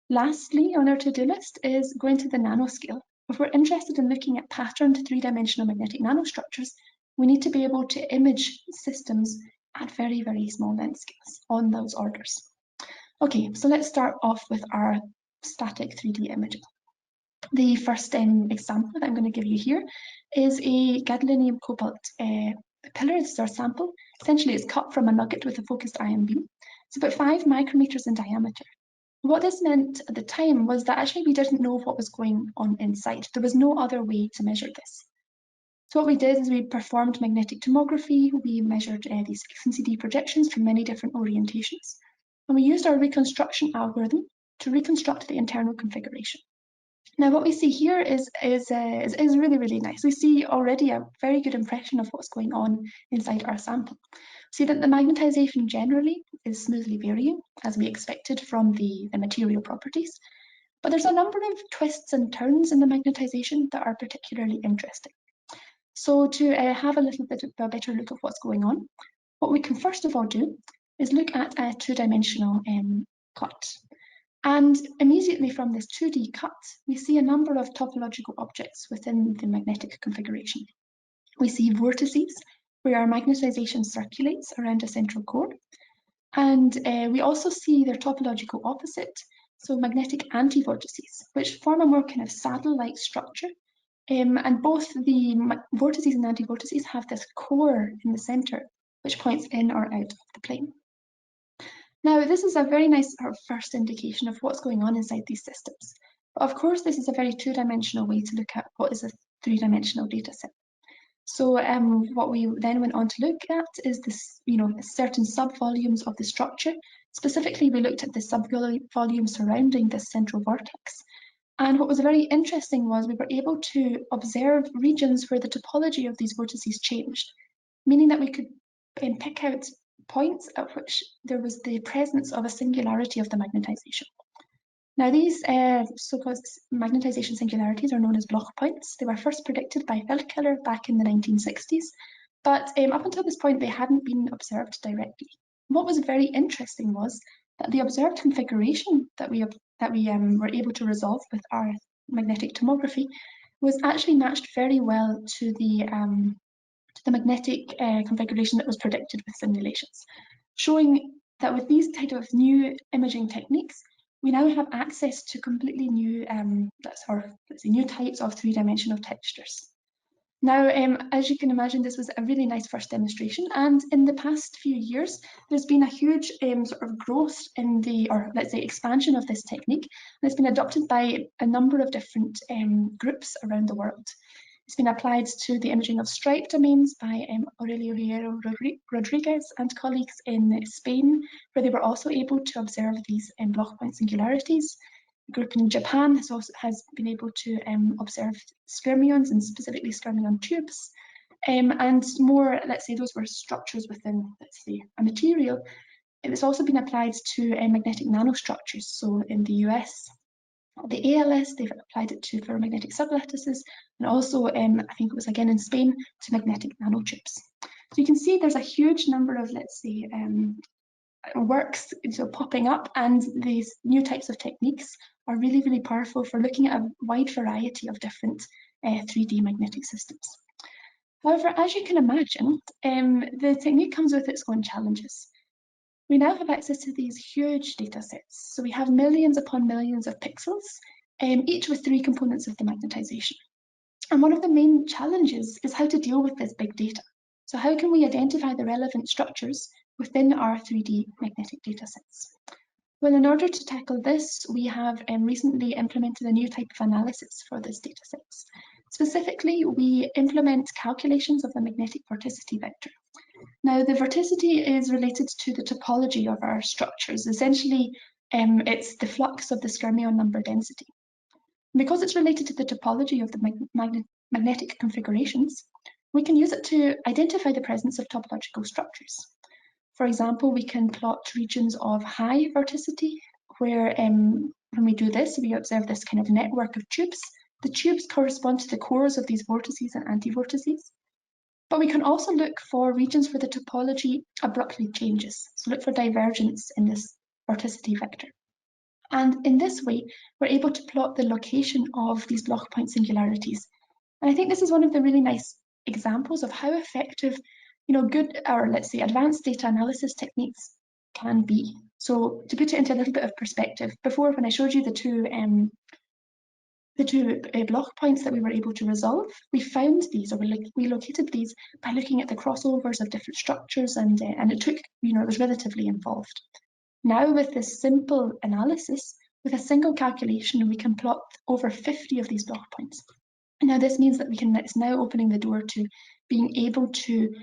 Lastly, on our to-do list is going to the nanoscale. If we're interested in looking at patterned three-dimensional magnetic nanostructures, we need to be able to image systems at very, very small length scales on those orders. Okay, so let's start off with our static 3D imaging. The first example that I'm going to give you here is a gadolinium cobalt pillar. This is our sample. Essentially, it's cut from a nugget with a focused ion beam. It's about 5 micrometers in diameter. What this meant at the time was that actually we didn't know what was going on inside. There was no other way to measure this. So what we did is we performed magnetic tomography. We measured these XNCD projections from many different orientations. And we used our reconstruction algorithm to reconstruct the internal configuration. Now what we see here is really, really nice. We see already a very good impression of what's going on inside our sample. See that the magnetization generally is smoothly varying, as we expected from the material properties. But there's a number of twists and turns in the magnetization that are particularly interesting. So to have a little bit of a better look at what's going on, what we can first of all do is look at a 2-dimensional cut. And immediately from this 2D cut, we see a number of topological objects within the magnetic configuration. We see vortices, where our magnetization circulates around a central core. And we also see their topological opposite, so magnetic anti-vortices, which form a more kind of saddle-like structure. And both the vortices and anti-vortices have this core in the center, which points in or out of the plane. Now, this is a very nice first indication of what's going on inside these systems. But of course, this is a very 2-dimensional way to look at what is a 3-dimensional data set. So what we then went on to look at is this, certain subvolumes of the structure. Specifically, we looked at the subvolume surrounding this central vortex. And what was very interesting was we were able to observe regions where the topology of these vortices changed, meaning that we could pick out points at which there was the presence of a singularity of the magnetization. Now these so-called magnetization singularities are known as Bloch points. They were first predicted by Feldkeller back in the 1960s, but up until this point they hadn't been observed directly. What was very interesting was that the observed configuration that we were able to resolve with our magnetic tomography was actually matched very well to the magnetic configuration that was predicted with simulations, showing that with these type of new imaging techniques, we now have access to completely new, new types of 3-dimensional textures. Now, as you can imagine, this was a really nice first demonstration, and in the past few years, there's been a huge sort of growth in expansion of this technique, and it's been adopted by a number of different groups around the world. It's been applied to the imaging of stripe domains by Aurelio Hierro Rodriguez and colleagues in Spain, where they were also able to observe these Bloch point singularities. A group in Japan has been able to observe skyrmions, and specifically skyrmion tubes. and more, let's say, those were structures within, let's say, a material. It's also been applied to magnetic nanostructures. So in the US, the ALS, they've applied it to ferromagnetic sublattices, and also, I think it was again in Spain, to magnetic nanochips. So you can see there's a huge number of, let's say, works popping up, and these new types of techniques are really, really powerful for looking at a wide variety of different 3D magnetic systems. However, as you can imagine, the technique comes with its own challenges. We now have access to these huge data sets. So we have millions upon millions of pixels, each with 3 components of the magnetization. And one of the main challenges is how to deal with this big data. So how can we identify the relevant structures within our 3D magnetic data sets? Well, in order to tackle this, we have recently implemented a new type of analysis for these data sets. Specifically, we implement calculations of the magnetic vorticity vector. Now, the vorticity is related to the topology of our structures. Essentially, it's the flux of the fermion number density. Because it's related to the topology of the magnetic configurations, we can use it to identify the presence of topological structures. For example, we can plot regions of high vorticity, where when we do this, we observe this kind of network of tubes. The tubes correspond to the cores of these vortices and antivortices. But we can also look for regions where the topology abruptly changes. So look for divergence in this vorticity vector. And in this way, we're able to plot the location of these Bloch point singularities. And I think this is one of the really nice examples of how effective, good, or let's say advanced data analysis techniques can be. So to put it into a little bit of perspective, before when I showed you the two Bloch points that we were able to resolve, we found these, or we located these by looking at the crossovers of different structures, and it took, it was relatively involved. Now with this simple analysis, with a single calculation, we can plot over 50 of these Bloch points. And now this means that it's now opening the door to being able to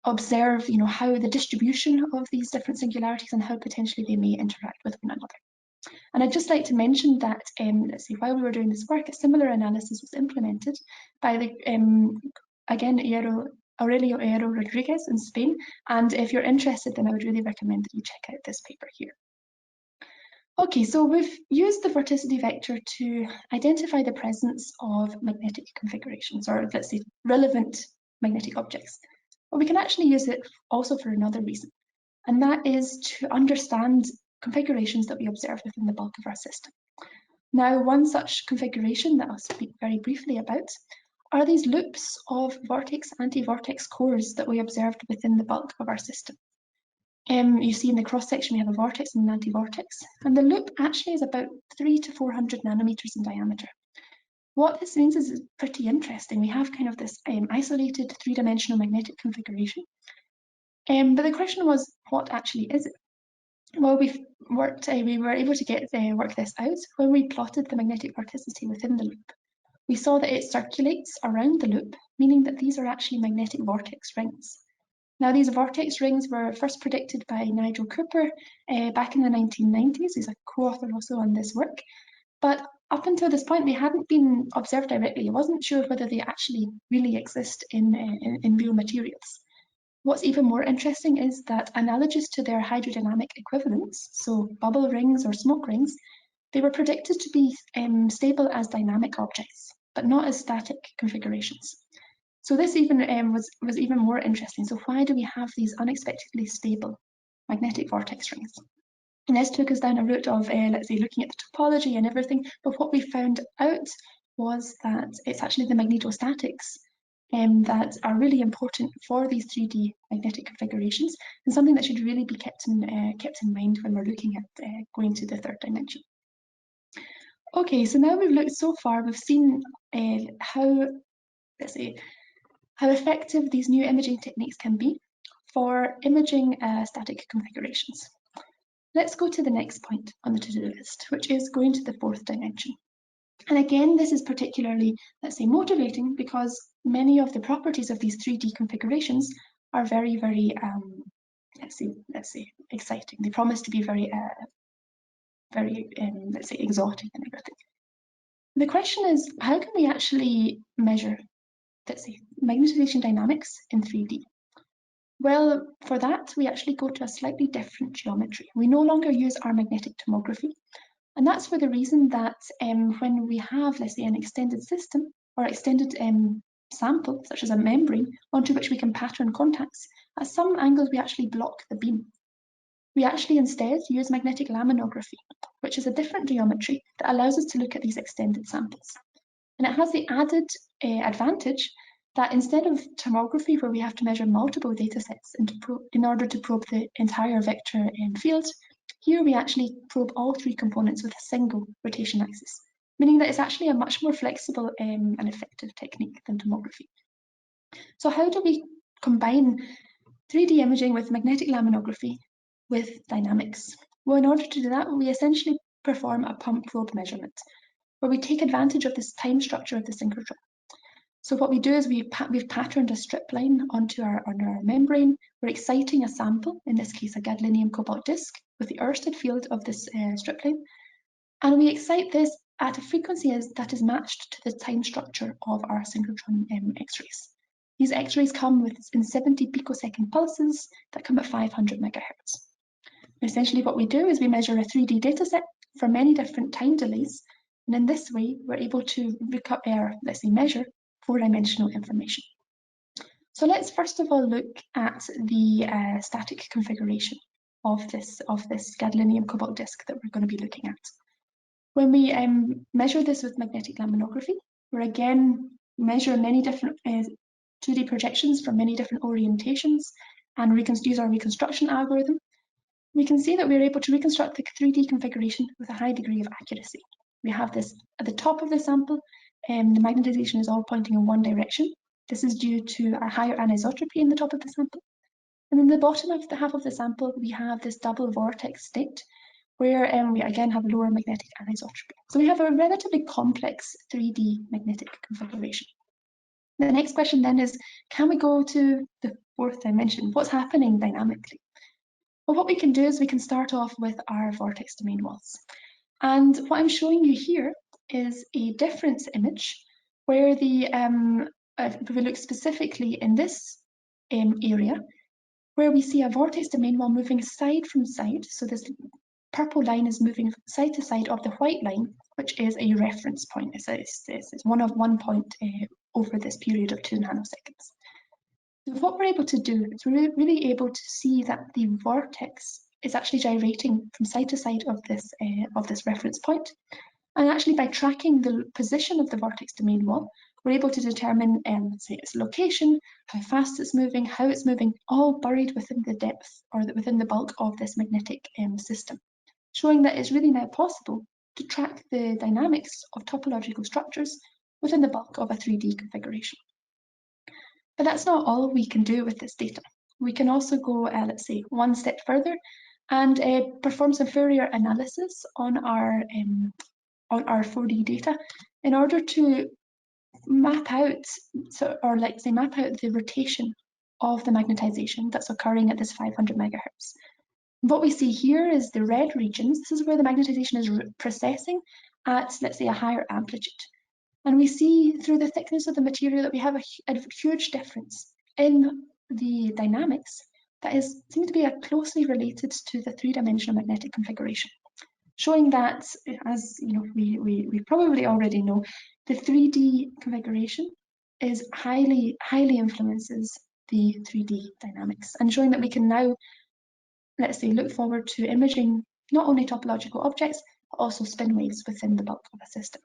observe, how the distribution of these different singularities and how potentially they may interact with one another. And I'd just like to mention that, let's see, while we were doing this work, a similar analysis was implemented by the, again, Aurelio Hierro Rodriguez in Spain. And if you're interested, then I would really recommend that you check out this paper here. Okay, so we've used the vorticity vector to identify the presence of magnetic configurations, or let's say relevant magnetic objects. But we can actually use it also for another reason, and that is to understand configurations that we observe within the bulk of our system. Now, one such configuration that I'll speak very briefly about are these loops of vortex-anti-vortex cores that we observed within the bulk of our system. You see in the cross-section we have a vortex and an anti-vortex, and the loop actually is about 300 to 400 nanometers in diameter. What this means is pretty interesting. We have kind of this isolated three-dimensional magnetic configuration. But the question was, what actually is it? Well, we were able to work this out when we plotted the magnetic vorticity within the loop. We saw that it circulates around the loop, meaning that these are actually magnetic vortex rings. Now, these vortex rings were first predicted by Nigel Cooper back in the 1990s. He's a co-author also on this work. But up until this point, they hadn't been observed directly. I wasn't sure whether they actually really exist in real materials. What's even more interesting is that analogous to their hydrodynamic equivalents, so bubble rings or smoke rings, they were predicted to be stable as dynamic objects, but not as static configurations. So this even was even more interesting. So why do we have these unexpectedly stable magnetic vortex rings? And this took us down a route of, let's say, looking at the topology and everything. But what we found out was that it's actually the magnetostatics that are really important for these 3D magnetic configurations, and something that should really be kept in mind when we're looking at going to the third dimension. Okay, so now we've looked so far, we've seen how effective these new imaging techniques can be for imaging static configurations. Let's go to the next point on the to-do list, which is going to the fourth dimension. And again, this is particularly, let's say, motivating because many of the properties of these 3D configurations are very, very, let's say, exciting. They promise to be very, let's say, exotic and everything. The question is, how can we actually measure let's say, magnetization dynamics in 3D? Well, for that, we actually go to a slightly different geometry. We no longer use our magnetic tomography. And that's for the reason that when we have, let's say, an extended system or extended sample, such as a membrane, onto which we can pattern contacts, at some angles we actually block the beam. We actually instead use magnetic laminography, which is a different geometry that allows us to look at these extended samples. And it has the added advantage that instead of tomography, where we have to measure multiple data sets in order to probe the entire vector field, here we actually probe all three components with a single rotation axis, meaning that it's actually a much more flexible and effective technique than tomography. So how do we combine 3D imaging with magnetic laminography with dynamics? Well, in order to do that, we essentially perform a pump probe measurement, where we take advantage of this time structure of the synchrotron. So what we do is we've patterned a strip line onto our membrane. We're exciting a sample, in this case a gadolinium cobalt disk, with the Ørsted field of this strip line. And we excite this at a frequency that is matched to the time structure of our synchrotron X-rays. These X-rays come in 70 picosecond pulses that come at 500 megahertz. Essentially what we do is we measure a 3D dataset for many different time delays. And in this way, we're able to measure four-dimensional information. So let's first of all look at the static configuration of this gadolinium cobalt disk that we're going to be looking at. When we measure this with magnetic laminography, we're again measure many different 2D projections from many different orientations and use our reconstruction algorithm. We can see that we're able to reconstruct the 3D configuration with a high degree of accuracy. We have this at the top of the sample. The magnetization is all pointing in one direction. This is due to a higher anisotropy in the top of the sample. And in the bottom of the half of the sample, we have this double vortex state, where we again have lower magnetic anisotropy. So we have a relatively complex 3D magnetic configuration. The next question then is, can we go to the fourth dimension? What's happening dynamically? Well, what we can do is we can start off with our vortex domain walls. And what I'm showing you here is a difference image where if we look specifically in this area, where we see a vortex domain wall moving side from side. So this purple line is moving side to side of the white line, which is a reference point. It's one point over this period of 2 nanoseconds. So what we're able to do is we're really able to see that the vortex is actually gyrating from side to side of this reference point. And actually by tracking the position of the vortex domain wall, we're able to determine say its location, how fast it's moving, how it's moving, all buried within the depth or within the bulk of this magnetic system, showing that it's really now possible to track the dynamics of topological structures within the bulk of a 3D configuration. But that's not all we can do with this data. We can also go, let's say, one step further and perform some Fourier analysis on our 4D data in order to map out, map out the rotation of the magnetization that's occurring at this 500 megahertz. What we see here is the red regions. This is where the magnetization is processing at, let's say, a higher amplitude. And we see through the thickness of the material that we have a huge difference in the dynamics that seems to be closely related to the three-dimensional magnetic configuration, showing that, as you know, we probably already know, the 3D configuration is highly influences the 3D dynamics, and showing that we can now, let's say, look forward to imaging not only topological objects, but also spin waves within the bulk of a system.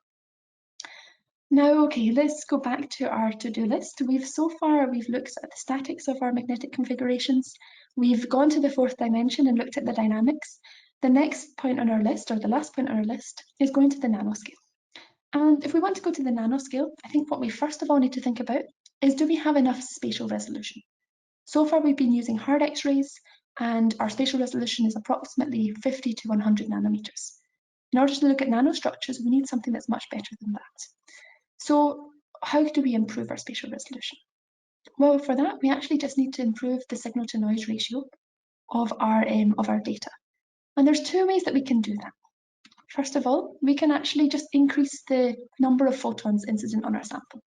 Now, okay, let's go back to our to-do list. So far we've looked at the statics of our magnetic configurations. We've gone to the fourth dimension and looked at the dynamics. The next point on our list, or the last point on our list, is going to the nanoscale. And if we want to go to the nanoscale, I think what we first of all need to think about is, do we have enough spatial resolution? So far we've been using hard X-rays, and our spatial resolution is approximately 50 to 100 nanometers. In order to look at nanostructures, we need something that's much better than that. So how do we improve our spatial resolution? Well, for that, we actually just need to improve the signal-to-noise ratio of our data. And there's two ways that we can do that. First of all, we can actually just increase the number of photons incident on our sample.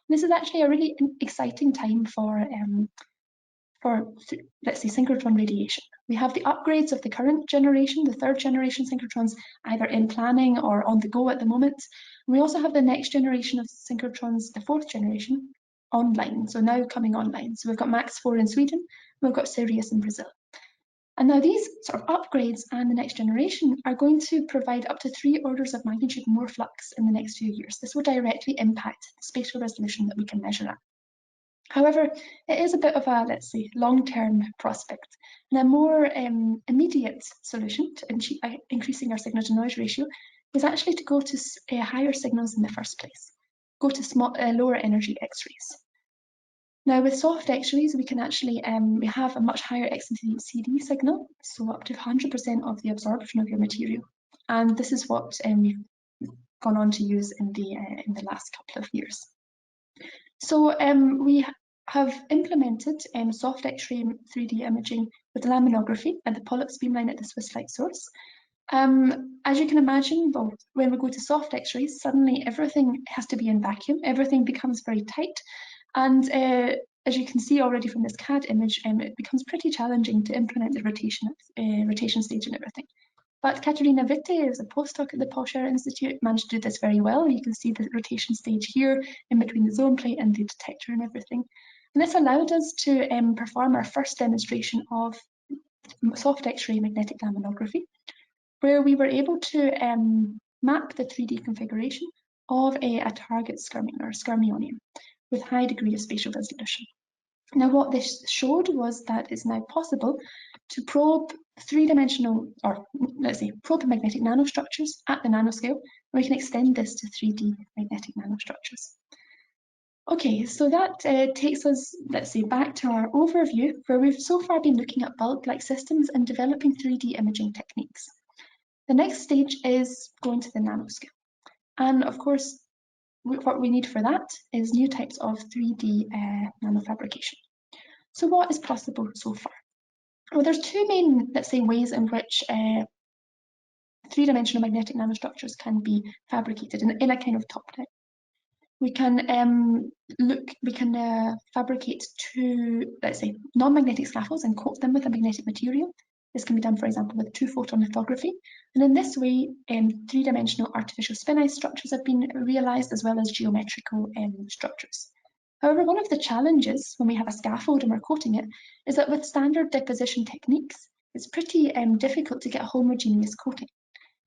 This is actually a really exciting time for let's say, synchrotron radiation. We have the upgrades of the current generation, the 3rd generation synchrotrons, either in planning or on the go at the moment. We also have the next generation of synchrotrons, the 4th generation, online, so now coming online. So we've got MAX 4 in Sweden, we've got Sirius in Brazil. And now these sort of upgrades and the next generation are going to provide up to 3 orders of magnitude more flux in the next few years. This will directly impact the spatial resolution that we can measure at. However, it is a bit of a, let's say, long-term prospect. And a more immediate solution to increasing our signal-to-noise ratio is actually to go to higher signals in the first place, go to lower energy X-rays. Now, with soft X-rays, we can actually we have a much higher X into CD signal, so up to 100% of the absorption of your material. And this is what we've gone on to use in the last couple of years. So we have implemented soft X-ray 3D imaging with laminography at the Pollux beamline at the Swiss light source. As you can imagine, when we go to soft X-rays, suddenly everything has to be in vacuum. Everything becomes very tight. And as you can see already from this CAD image, it becomes pretty challenging to implement the rotation stage and everything. But Katerina Witte, who's a postdoc at the Paul Scherrer Institute, managed to do this very well. You can see the rotation stage here in between the zone plate and the detector and everything. And this allowed us to perform our first demonstration of soft X-ray magnetic laminography, where we were able to map the 3D configuration of a target skyrmion or skyrmionium with high degree of spatial resolution. Now, what this showed was that it's now possible to probe 3-dimensional, or let's say, probe magnetic nanostructures at the nanoscale, and we can extend this to 3D magnetic nanostructures. Okay, so that takes us, let's say, back to our overview, where we've so far been looking at bulk-like systems and developing 3D imaging techniques. The next stage is going to the nanoscale. And of course, what we need for that is new types of 3D nanofabrication. So what is possible so far? Well, there's 2 main, let's say, ways in which 3-dimensional magnetic nanostructures can be fabricated in a kind of top-down. We can fabricate 2, let's say, non-magnetic scaffolds and coat them with a magnetic material. This can be done, for example, with 2-photon lithography. And in this way, 3-dimensional artificial spin ice structures have been realized, as well as geometrical structures. However, one of the challenges when we have a scaffold and we're coating it is that with standard deposition techniques, it's pretty difficult to get a homogeneous coating.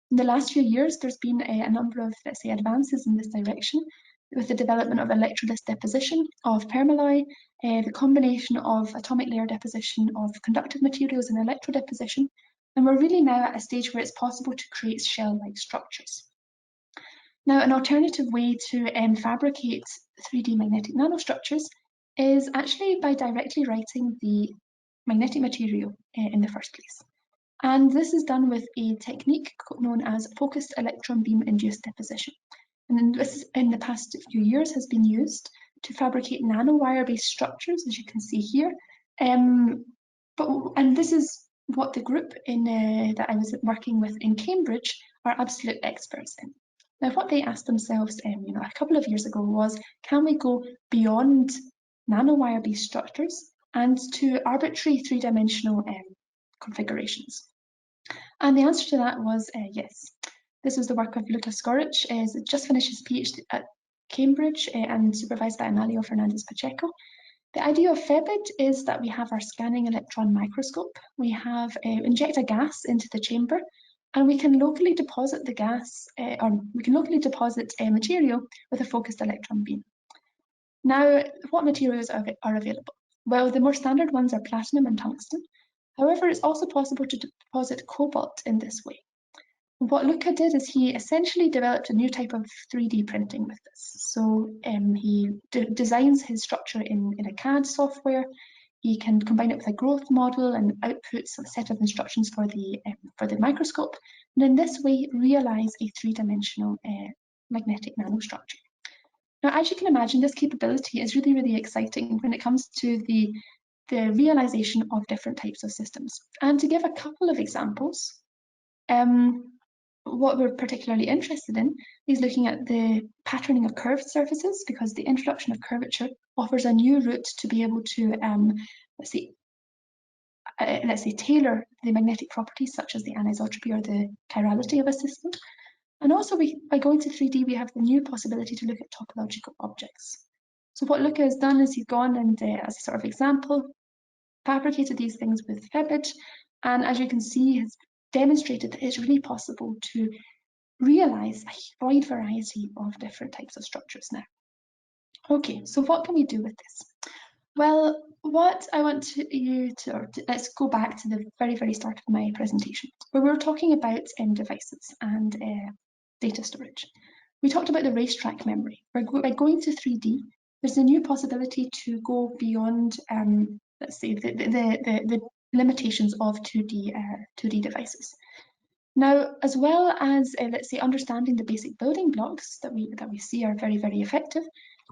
In the last few years, there's been a number of, let's say, advances in this direction, with the development of electroless deposition, of permalloy, the combination of atomic layer deposition of conductive materials and electrodeposition, and we're really now at a stage where it's possible to create shell-like structures. Now, an alternative way to fabricate 3D magnetic nanostructures is actually by directly writing the magnetic material in the first place. And this is done with a technique known as focused electron beam induced deposition. And this, in the past few years, has been used to fabricate nanowire-based structures, as you can see here. And this is what the group that I was working with in Cambridge are absolute experts in. Now, what they asked themselves, a couple of years ago was, can we go beyond nanowire-based structures and to arbitrary 3-dimensional configurations? And the answer to that was yes. This was the work of Luka Skoric, who just finished his PhD at Cambridge and supervised by Amalio Fernandez Pacheco. The idea of FEBID is that we have our scanning electron microscope. We have inject a gas into the chamber, and we can locally deposit the gas, or we can locally deposit a material with a focused electron beam. Now, what materials are available? Well, the more standard ones are platinum and tungsten. However, it's also possible to deposit cobalt in this way. What Luca did is he essentially developed a new type of 3D printing with this. So he designs his structure in a CAD software. He can combine it with a growth model and outputs a set of instructions for the microscope, and in this way realize a 3-dimensional magnetic nanostructure. Now, as you can imagine, this capability is really, really exciting when it comes to the realization of different types of systems. And to give a couple of examples, what we're particularly interested in is looking at the patterning of curved surfaces, because the introduction of curvature offers a new route to be able to, let's say, tailor the magnetic properties such as the anisotropy or the chirality of a system. And also, by going to 3D, we have the new possibility to look at topological objects. So what Luca has done is he's gone and, as a sort of example, fabricated these things with Febit, and as you can see, has demonstrated that it's really possible to realize a wide variety of different types of structures now. Okay, so what can we do with this? Well, what I want let's go back to the very, very start of my presentation, where we were talking about devices and data storage. We talked about the racetrack memory. By going to 3D, there's a new possibility to go beyond, let's say, the limitations of 2D devices. Now, as well as, let's say, understanding the basic building blocks that we see are very, very effective,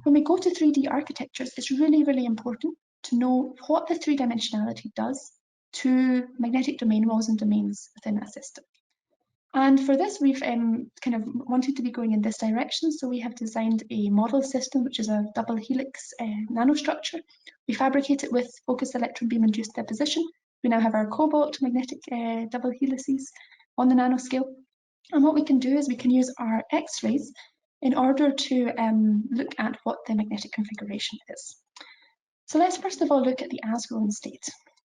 when we go to 3D architectures, it's really, really important to know what the three-dimensionality does to magnetic domain walls and domains within a system. And for this, we've kind of wanted to be going in this direction. So we have designed a model system, which is a double helix nanostructure. We fabricate it with focused electron beam induced deposition. We now have our cobalt magnetic double helices on the nanoscale. And what we can do is we can use our X-rays in order to look at what the magnetic configuration is. So let's first of all look at the as-grown state.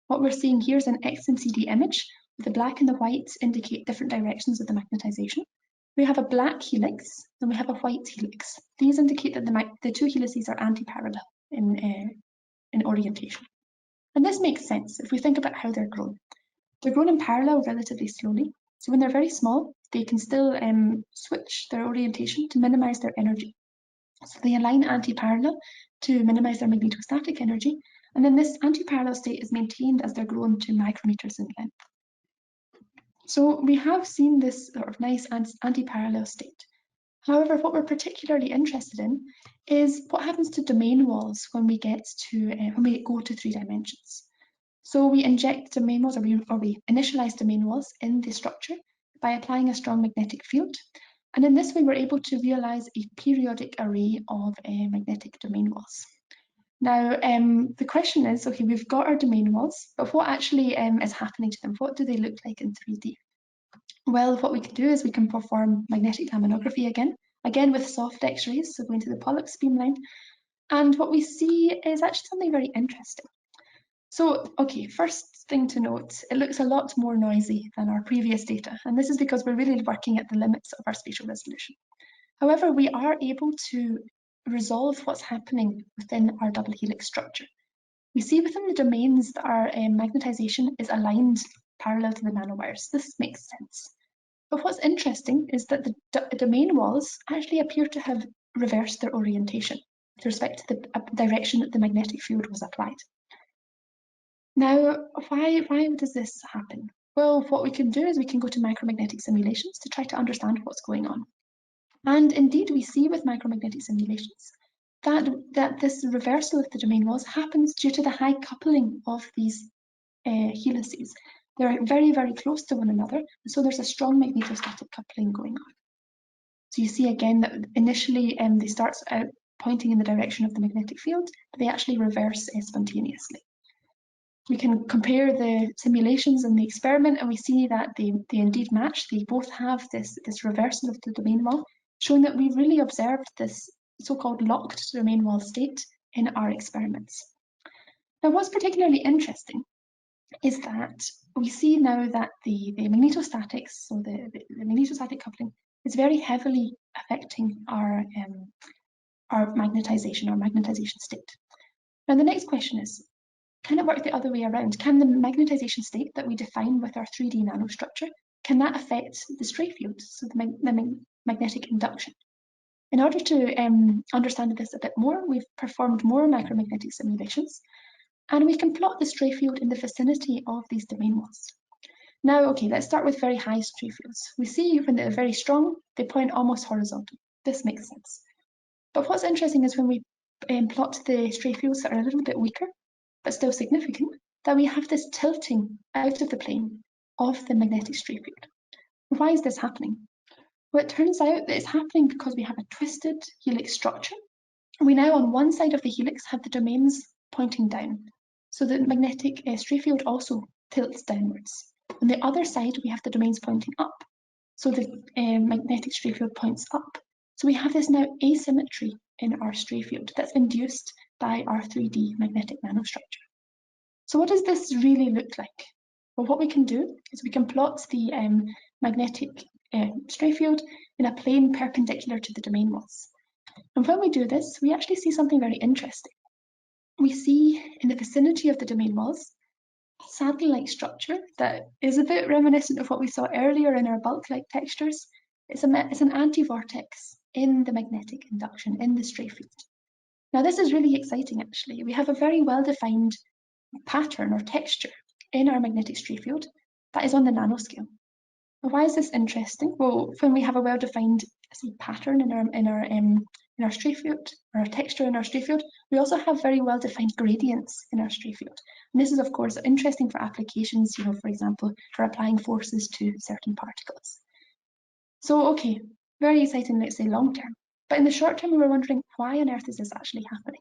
What we're seeing here is an X and CD image. The black and the white indicate different directions of the magnetization. We have a black helix and we have a white helix. These indicate that the two helices are anti-parallel in orientation. And this makes sense if we think about how they're grown. They're grown in parallel relatively slowly. So when they're very small, they can still switch their orientation to minimize their energy. So they align anti-parallel to minimize their magnetostatic energy. And then this anti-parallel state is maintained as they're grown to micrometers in length. So we have seen this sort of nice anti-parallel state. However, what we're particularly interested in is what happens to domain walls when we go to 3 dimensions. So we inject domain walls, or we initialize domain walls in the structure by applying a strong magnetic field. And in this way, we're able to realize a periodic array of magnetic domain walls. Now, the question is, okay, we've got our domain walls, but what actually is happening to them? What do they look like in 3D? Well, what we can do is we can perform magnetic laminography again with soft X-rays, so going to the Pollux beamline. And what we see is actually something very interesting. So, okay, first thing to note, it looks a lot more noisy than our previous data, and this is because we're really working at the limits of our spatial resolution. However, we are able to resolve what's happening within our double helix structure. We see within the domains that our magnetization is aligned parallel to the nanowires. This makes sense. But what's interesting is that the domain walls actually appear to have reversed their orientation with respect to the direction that the magnetic field was applied. Now, why does this happen? Well, what we can do is we can go to micromagnetic simulations to try to understand what's going on. And indeed, we see with micromagnetic simulations that this reversal of the domain walls happens due to the high coupling of these helices. They're very, very close to one another, so there's a strong magnetostatic coupling going on. So you see again that initially they start out pointing in the direction of the magnetic field, but they actually reverse spontaneously. We can compare the simulations and the experiment, and we see that they indeed match. They both have this reversal of the domain wall, showing that we really observed this so-called locked domain wall state in our experiments. Now, what's particularly interesting is that we see now that the magnetostatics, so the magnetostatic coupling, is very heavily affecting our magnetization state. Now, the next question is, can it work the other way around? Can the magnetization state that we define with our 3D nanostructure, can that affect the stray field, so the magnetic induction? In order to understand this a bit more, we've performed more micromagnetic simulations, and we can plot the stray field in the vicinity of these domain walls. Now, okay, let's start with very high stray fields. We see when they're very strong, they point almost horizontal. This makes sense. But what's interesting is when we plot the stray fields that are a little bit weaker, but still significant, that we have this tilting out of the plane of the magnetic stray field. Why is this happening? Well, it turns out that it's happening because we have a twisted helix structure. We now, on one side of the helix, have the domains pointing down. So the magnetic stray field also tilts downwards. On the other side, we have the domains pointing up. So the magnetic stray field points up. So we have this now asymmetry in our stray field that's induced by our 3D magnetic nanostructure. So what does this really look like? Well, what we can do is we can plot the magnetic stray field in a plane perpendicular to the domain walls. And when we do this, we actually see something very interesting. We see in the vicinity of the domain walls a saddle-like structure that is a bit reminiscent of what we saw earlier in our bulk-like textures. It's an anti-vortex in the magnetic induction, in the stray field. Now, this is really exciting, actually. We have a very well-defined pattern or texture in our magnetic stray field that is on the nanoscale. Now, why is this interesting? Well, when we have a well-defined pattern in our stray field, or our texture in our stray field, we also have very well-defined gradients in our stray field. And this is, of course, interesting for applications, for example, for applying forces to certain particles. So, okay, very exciting, let's say, long term. But in the short term, we were wondering, why on earth is this actually happening?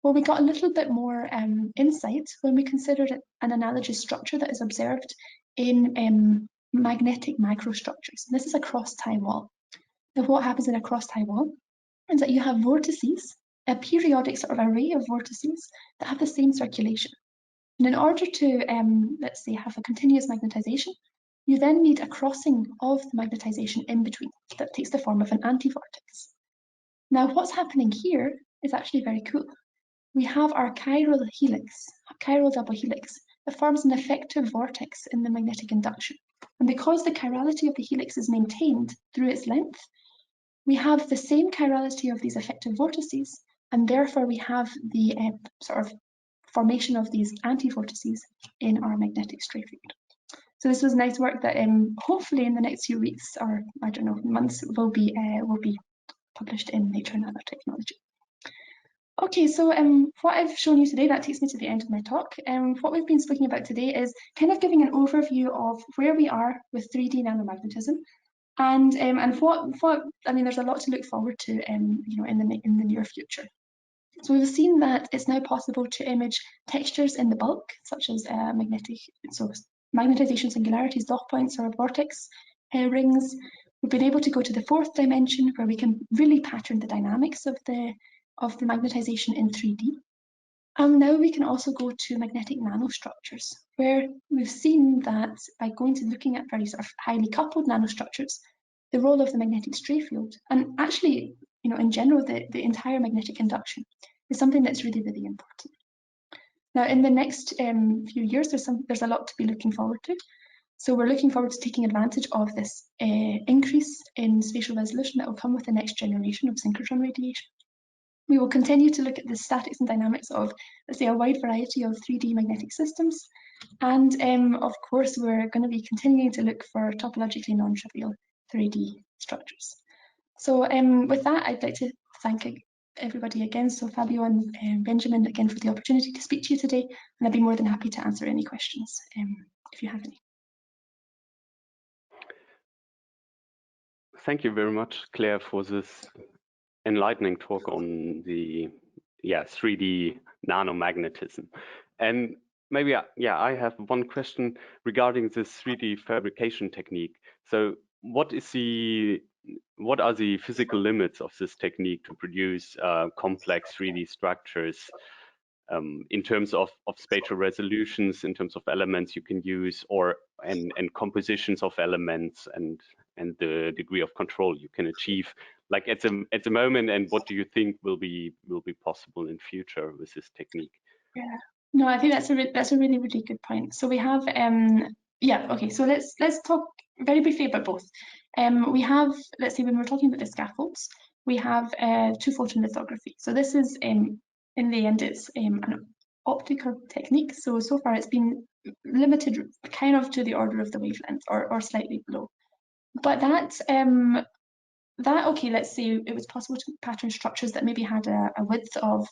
Well, we got a little bit more insight when we considered an analogous structure that is observed in magnetic microstructures. This is a cross-tie wall. Now, what happens in a cross-tie wall is that you have vortices, a periodic sort of array of vortices that have the same circulation. And in order to, let's say, have a continuous magnetization, you then need a crossing of the magnetization in between that takes the form of an anti-vortex. Now, what's happening here is actually very cool. We have our chiral helix, chiral double helix, that forms an effective vortex in the magnetic induction. And because the chirality of the helix is maintained through its length, we have the same chirality of these effective vortices, and therefore we have the sort of formation of these anti-vortices in our magnetic stray field. So this was nice work that hopefully in the next few weeks, or I don't know, months, will be published in Nature Nanotechnology. Okay, so what I've shown you today, that takes me to the end of my talk. What we've been speaking about today is kind of giving an overview of where we are with 3D nanomagnetism, and what I mean. There's a lot to look forward to, in the near future. So we've seen that it's now possible to image textures in the bulk, such as magnetization singularities, Bloch points, or vortex rings. We've been able to go to the fourth dimension, where we can really pattern the dynamics of the magnetization in 3D. And now we can also go to magnetic nanostructures, where we've seen that by looking at very sort of highly coupled nanostructures, the role of the magnetic stray field, and actually, in general, the entire magnetic induction is something that's really, really important. Now, in the next few years, there's a lot to be looking forward to. So we're looking forward to taking advantage of this increase in spatial resolution that will come with the next generation of synchrotron radiation. We will continue to look at the statics and dynamics of, let's say, a wide variety of 3D magnetic systems. And of course, we're going to be continuing to look for topologically non-trivial 3D structures. So with that, I'd like to thank everybody again. So Fabio and Benjamin, again, for the opportunity to speak to you today. And I'd be more than happy to answer any questions if you have any. Thank you very much, Claire, for this enlightening talk on the 3D nanomagnetism. And maybe I have one question regarding this 3D fabrication technique. So what are the physical limits of this technique to produce complex 3D structures in terms of spatial resolutions, in terms of elements you can use, and compositions of elements, and the degree of control you can achieve, like at the moment, and what do you think will be possible in future with this technique? Yeah, no, I think that's a really, really good point. So we have okay, so let's talk very briefly about both. We have, let's say, when we're talking about the scaffolds, we have two-photon lithography. So this is in the end, it's an optical technique. So far it's been limited kind of to the order of the wavelength, or slightly below. But that okay, let's say it was possible to pattern structures that maybe had a width of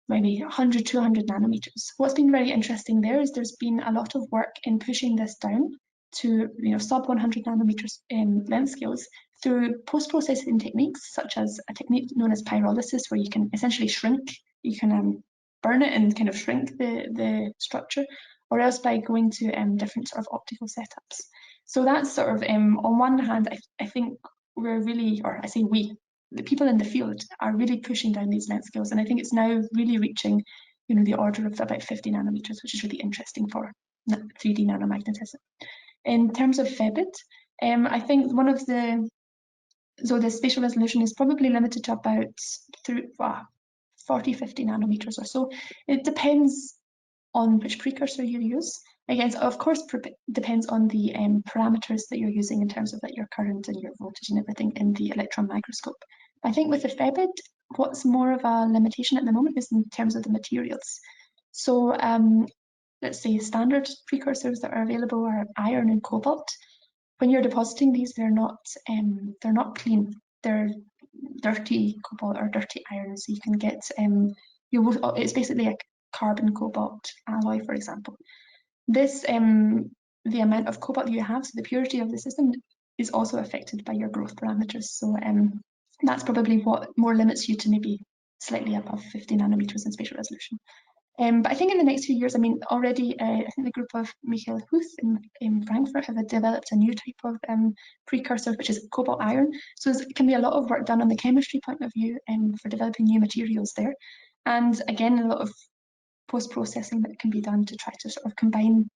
maybe 100, 200 nanometers. What's been very interesting there is there's been a lot of work in pushing this down to sub 100 nanometers length scales through post-processing techniques such as a technique known as pyrolysis, where you can essentially shrink, you can burn it and kind of shrink the structure, or else by going to different sort of optical setups. So that's sort of, on one hand, I think we're really, or I say we, the people in the field are really pushing down these length scales, and I think it's now really reaching, the order of about 50 nanometers, which is really interesting for 3D nanomagnetism. In terms of Febit, I think the spatial resolution is probably limited to about 40, 50 nanometers or so. It depends on which precursor you use. Again, of course, depends on the parameters that you're using in terms of like your current and your voltage and everything in the electron microscope. I think with the Febit, what's more of a limitation at the moment is in terms of the materials. So let's say standard precursors that are available are iron and cobalt. When you're depositing these, they're not clean. They're dirty cobalt or dirty iron. So you can get it's basically a carbon cobalt alloy, for example. This the amount of cobalt you have, so the purity of the system, is also affected by your growth parameters. So that's probably what more limits you to maybe slightly above 50 nanometers in spatial resolution. But I think in the next few years, I mean, already I think the group of Michael Huth in Frankfurt have developed a new type of precursor, which is cobalt iron. So there can be a lot of work done on the chemistry point of view for developing new materials there. And again, a lot of post-processing that can be done to try to sort of combine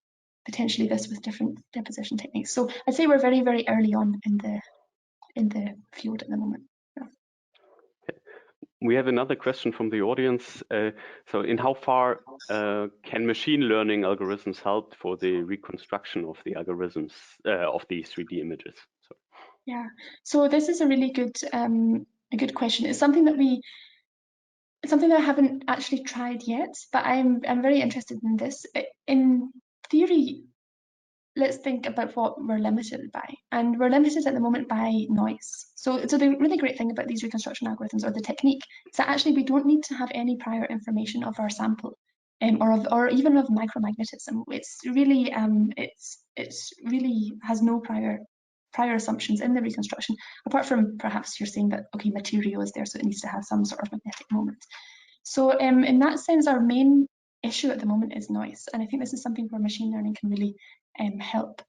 potentially this with different deposition techniques. So I'd say we're very, very early on in the field at the moment. We have another question from the audience. So in how far can machine learning algorithms help for the reconstruction of the algorithms of these 3D images? So. Yeah, so this is a really good question. It's something that I haven't actually tried yet, but I'm very interested in this. In theory, let's think about what we're limited by, and we're limited at the moment by noise. So the really great thing about these reconstruction algorithms, or the technique, is that actually we don't need to have any prior information of our sample, or even of micromagnetism. It's really it's really has no prior assumptions in the reconstruction, apart from perhaps you're saying that okay, material is there, so it needs to have some sort of magnetic moment. So in that sense, our main issue at the moment is noise, and I think this is something where machine learning can really help.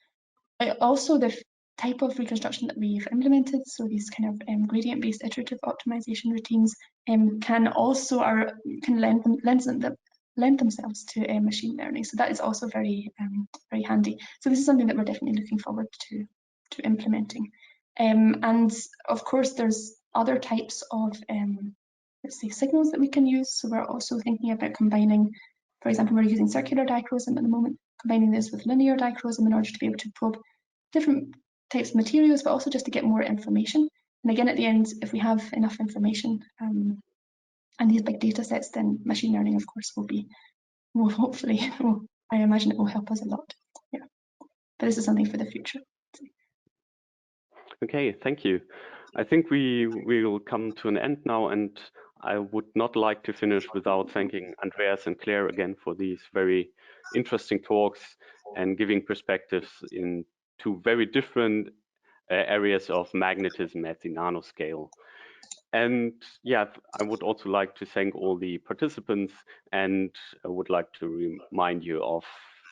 Also, the type of reconstruction that we've implemented, so these kind of gradient-based iterative optimization routines, can also lend themselves to machine learning. So that is also very very handy. So this is something that we're definitely looking forward to implementing. And of course, there's other types of let's say signals that we can use. So we're also thinking about combining, for example, we're using circular dichroism at the moment, combining this with linear dichroism in order to be able to probe different types of materials, but also just to get more information. And again, at the end, if we have enough information and these big data sets, then machine learning, of course, will hopefully, I imagine it will help us a lot. Yeah, but this is something for the future. Okay, thank you. I think we will come to an end now, and I would not like to finish without thanking Andreas and Claire again for these very interesting talks and giving perspectives in two very different areas of magnetism at the nanoscale. And yeah, I would also like to thank all the participants, and I would like to remind you of,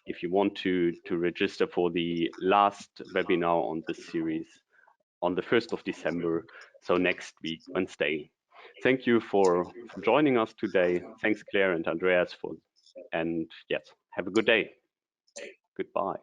if you want to register for the last webinar on this series on the 1st of December, so next week, Wednesday. Thank you for joining us today. Thanks, Claire and Andreas, and yes, have a good day. Goodbye.